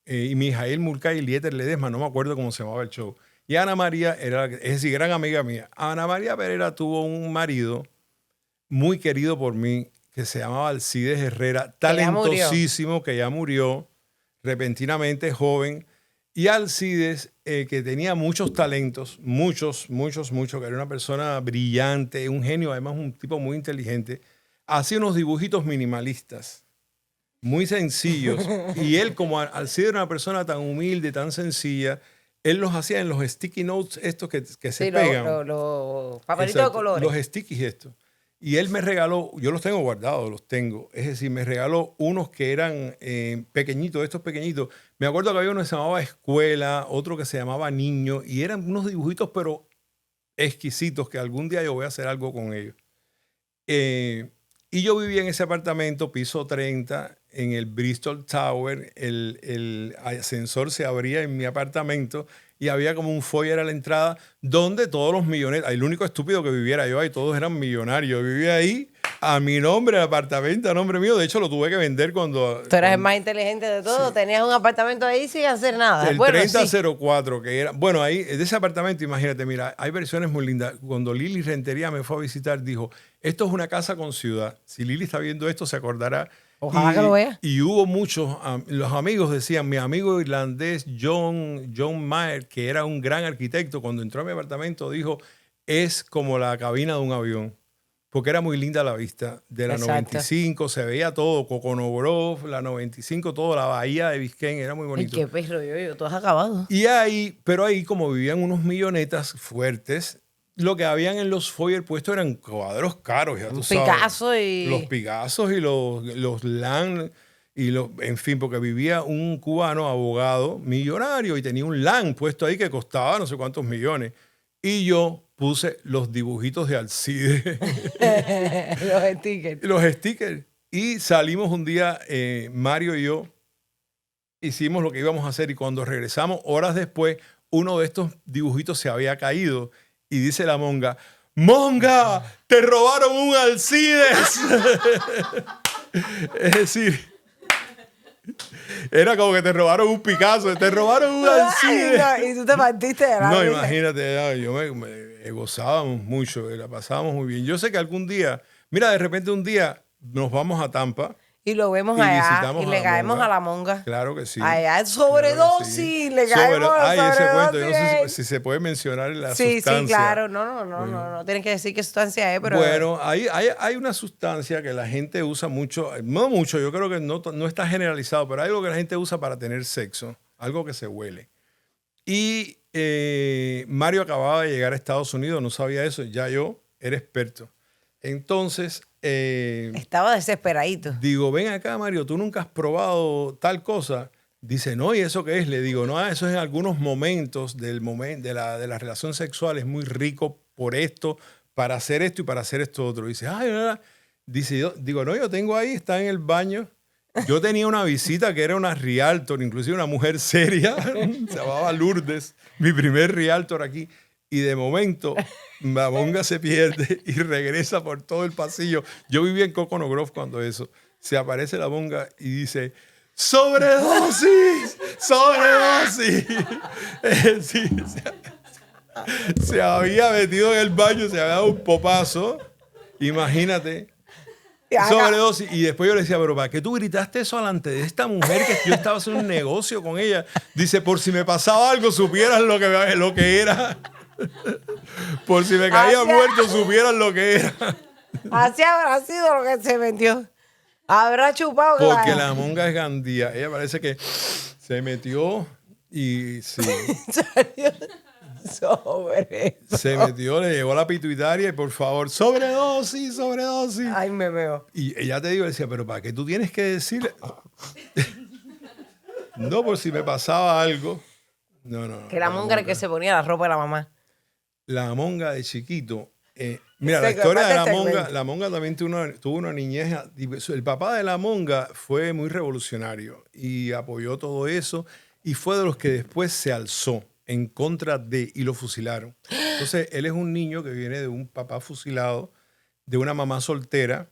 [SPEAKER 2] y Mijael Mulcay y Lieter Ledesma, no me acuerdo cómo se llamaba el show. Y Ana María es decir, gran amiga mía. Ana María Pereira tuvo un marido muy querido por mí que se llamaba Alcides Herrera, talentosísimo, que ya murió repentinamente, joven. Y Alcides, que tenía muchos talentos, muchos, que era una persona brillante, un genio, además un tipo muy inteligente, hacía unos dibujitos minimalistas, muy sencillos. Y él, como Alcides era una persona tan humilde, tan sencilla, él los hacía en los sticky notes estos que se pegan.
[SPEAKER 1] Los papelitos de colores.
[SPEAKER 2] Los stickies estos. Y él me regaló, yo los tengo guardados, es decir, me regaló unos que eran pequeñitos, estos pequeñitos. Me acuerdo que había uno que se llamaba Escuela, otro que se llamaba Niño, y eran unos dibujitos, pero exquisitos, que algún día yo voy a hacer algo con ellos. Y yo vivía en ese apartamento, piso 30, en el Bristol Tower. El ascensor se abría en mi apartamento y había como un foyer a la entrada donde todos los millonarios, el único estúpido que viviera yo ahí, todos eran millonarios. Yo vivía ahí a mi nombre, el apartamento a nombre mío. De hecho, lo tuve que vender cuando...
[SPEAKER 1] Tú eras el más inteligente de todo. Sí. Tenías un apartamento ahí sin hacer nada.
[SPEAKER 2] El 3004, sí. Que era... Bueno, ahí, de ese apartamento, imagínate, mira, hay versiones muy lindas. Cuando Lili Rentería me fue a visitar, dijo, esto es una casa con ciudad. Si Lili está viendo esto, se acordará.
[SPEAKER 1] Ojalá que lo vea.
[SPEAKER 2] Y hubo muchos, los amigos decían, mi amigo irlandés John Mayer, que era un gran arquitecto, cuando entró a mi apartamento dijo, es como la cabina de un avión, porque era muy linda la vista de la Exacto. 95, se veía todo, Coconobrov, la 95, todo, la bahía de Biscayne, era muy bonito.
[SPEAKER 1] Ay, qué perro, yo, tú has acabado.
[SPEAKER 2] Pero ahí como vivían unos millonetas fuertes, lo que habían en los foyer puestos eran cuadros caros, ya tú sabes.
[SPEAKER 1] Picasso y...
[SPEAKER 2] Los Picassos y los Land, en fin, porque vivía un cubano abogado millonario y tenía un Land puesto ahí que costaba no sé cuántos millones. Y yo puse los dibujitos de Alcides.
[SPEAKER 1] Los stickers.
[SPEAKER 2] Los stickers. Y salimos un día, Mario y yo, hicimos lo que íbamos a hacer y cuando regresamos, horas después, uno de estos dibujitos se había caído. Y dice la monga, ¡Monga! ¡Te robaron un Alcides! Es decir, era como que te robaron un Picasso, te robaron un Alcides.
[SPEAKER 1] No, y tú te partiste de la
[SPEAKER 2] No,
[SPEAKER 1] vida.
[SPEAKER 2] imagínate, yo gozábamos mucho, la pasábamos muy bien. Yo sé que algún día, mira, de repente un día nos vamos a Tampa.
[SPEAKER 1] Y lo vemos allá y le caemos a la monga.
[SPEAKER 2] Claro que sí.
[SPEAKER 1] Allá es sobredosis, sí. Le caemos a la
[SPEAKER 2] ese cuento, yo no sé si se puede mencionar la sustancia.
[SPEAKER 1] Sí, claro. No. Tienes que decir qué sustancia es, pero...
[SPEAKER 2] Bueno, hay una sustancia que la gente usa mucho, no mucho, yo creo que no está generalizado, pero hay algo que la gente usa para tener sexo, algo que se huele. Y Mario acababa de llegar a Estados Unidos, no sabía eso, ya yo era experto. Entonces...
[SPEAKER 1] estaba desesperadito.
[SPEAKER 2] Digo, ven acá, Mario, ¿tú nunca has probado tal cosa? Dice, no, ¿y eso qué es? Le digo, no, eso es en algunos momentos de la relación sexual, es muy rico por esto, para hacer esto y para hacer esto otro. Dice, ay, ¿verdad? Dice, digo, no, yo tengo ahí, está en el baño. Yo tenía una visita que era una realtor, inclusive una mujer seria, se llamaba Lourdes, mi primer realtor aquí. Y de momento, la monga se pierde y regresa por todo el pasillo. Yo vivía en Coconut Grove cuando eso. Se aparece la monga y dice, ¡sobredosis! ¡Sobredosis! Sí, se había metido en el baño, se había dado un popazo. Imagínate. Sobredosis. Y después yo le decía, pero ¿para qué tú gritaste eso delante de esta mujer que yo estaba haciendo un negocio con ella? Dice, por si me pasaba algo, supieran lo que era. Por si me caía muerto, supieran lo que era.
[SPEAKER 1] Así habrá sido lo que se metió. Habrá chupado.
[SPEAKER 2] Porque la monga es gandía. Ella parece que se metió y sí. Se metió, le llegó la pituitaria y por favor, sobredosis, sobredosis.
[SPEAKER 1] Ay, me veo.
[SPEAKER 2] Y ella te digo, decía, pero ¿para qué tú tienes que decirle? No, por si me pasaba algo. No.
[SPEAKER 1] Que la monga era el que se ponía la ropa de la mamá.
[SPEAKER 2] La monga de chiquito. Mira, la historia de la monga también tuvo una niñez. El papá de la monga fue muy revolucionario y apoyó todo eso y fue de los que después se alzó en contra de y lo fusilaron. Entonces, él es un niño que viene de un papá fusilado, de una mamá soltera,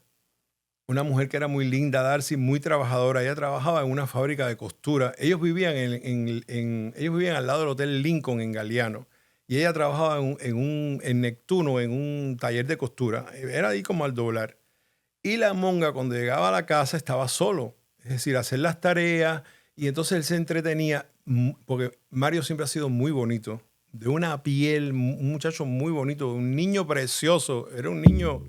[SPEAKER 2] una mujer que era muy linda, Darcy, muy trabajadora. Ella trabajaba en una fábrica de costura. Ellos vivían ellos vivían al lado del Hotel Lincoln en Galeano. Y ella trabajaba en Neptuno, en un taller de costura. Era ahí como al doblar. Y la monga, cuando llegaba a la casa, estaba solo. Es decir, hacer las tareas. Y entonces él se entretenía, porque Mario siempre ha sido muy bonito. De una piel, un muchacho muy bonito, un niño precioso. Era un niño.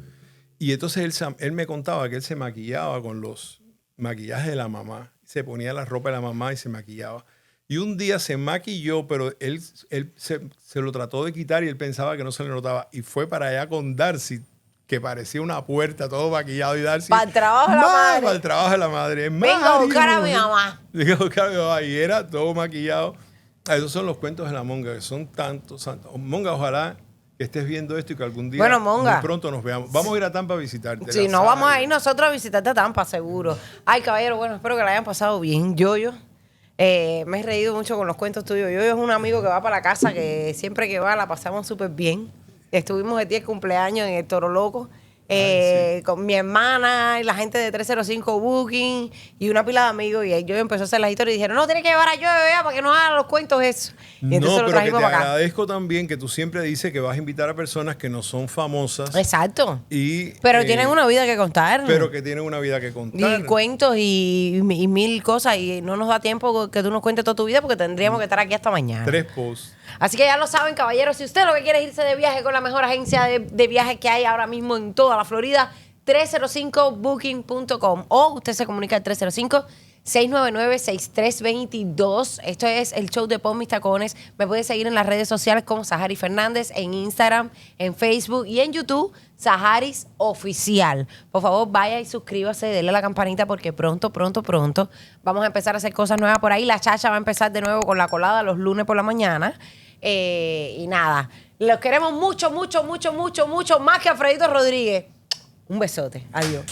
[SPEAKER 2] Y entonces él me contaba que él se maquillaba con los maquillajes de la mamá. Se ponía la ropa de la mamá y se maquillaba. Y un día se maquilló, pero él se lo trató de quitar y él pensaba que no se le notaba. Y fue para allá con Darcy, que parecía una puerta, todo maquillado. Y Darcy,
[SPEAKER 1] para el trabajo de la madre.
[SPEAKER 2] Para el trabajo de la madre.
[SPEAKER 1] Venga a buscar a mi mamá.
[SPEAKER 2] Venga a buscar a mi mamá. Y era todo maquillado. Esos son los cuentos de la monga, que son tantos. Monga, ojalá que estés viendo esto y que algún día, muy pronto nos veamos. Vamos a ir a Tampa a visitarte.
[SPEAKER 1] Sí, no vamos a ir nosotros a visitarte a Tampa, seguro. Ay, caballero, bueno, espero que la hayan pasado bien. Yo. Me he reído mucho con los cuentos tuyos. Yo es un amigo que va para la casa que siempre que va la pasamos súper bien. Estuvimos de 10 cumpleaños en el Toro Loco. Sí. Con mi hermana y la gente de 305 Booking y una pila de amigos. Y yo empezó a hacer las historias y dijeron, no, tienes que llevar a yo para que no hagan los cuentos eso. Y entonces
[SPEAKER 2] no, pero que te agradezco también que tú siempre dices que vas a invitar a personas que no son famosas.
[SPEAKER 1] Exacto.
[SPEAKER 2] Y,
[SPEAKER 1] pero tienen una vida que contar.
[SPEAKER 2] Pero que tienen una vida que contar.
[SPEAKER 1] Y cuentos y mil cosas. Y no nos da tiempo que tú nos cuentes toda tu vida porque tendríamos que estar aquí hasta mañana.
[SPEAKER 2] 3 posts.
[SPEAKER 1] Así que ya lo saben, caballeros. Si usted lo que quiere es irse de viaje con la mejor agencia de viajes que hay ahora mismo en toda la Florida, 305booking.com. O usted se comunica al 305-699-6322. Esto es el show de Pon Mis Tacones. Me puede seguir en las redes sociales como Sahari Fernández, en Instagram, en Facebook y en YouTube, Saharis Oficial. Por favor, vaya y suscríbase, denle a la campanita porque pronto vamos a empezar a hacer cosas nuevas por ahí. La chacha va a empezar de nuevo con la colada los lunes por la mañana. Y nada, los queremos mucho, más que a Alfredito Rodríguez. Un besote. Adiós.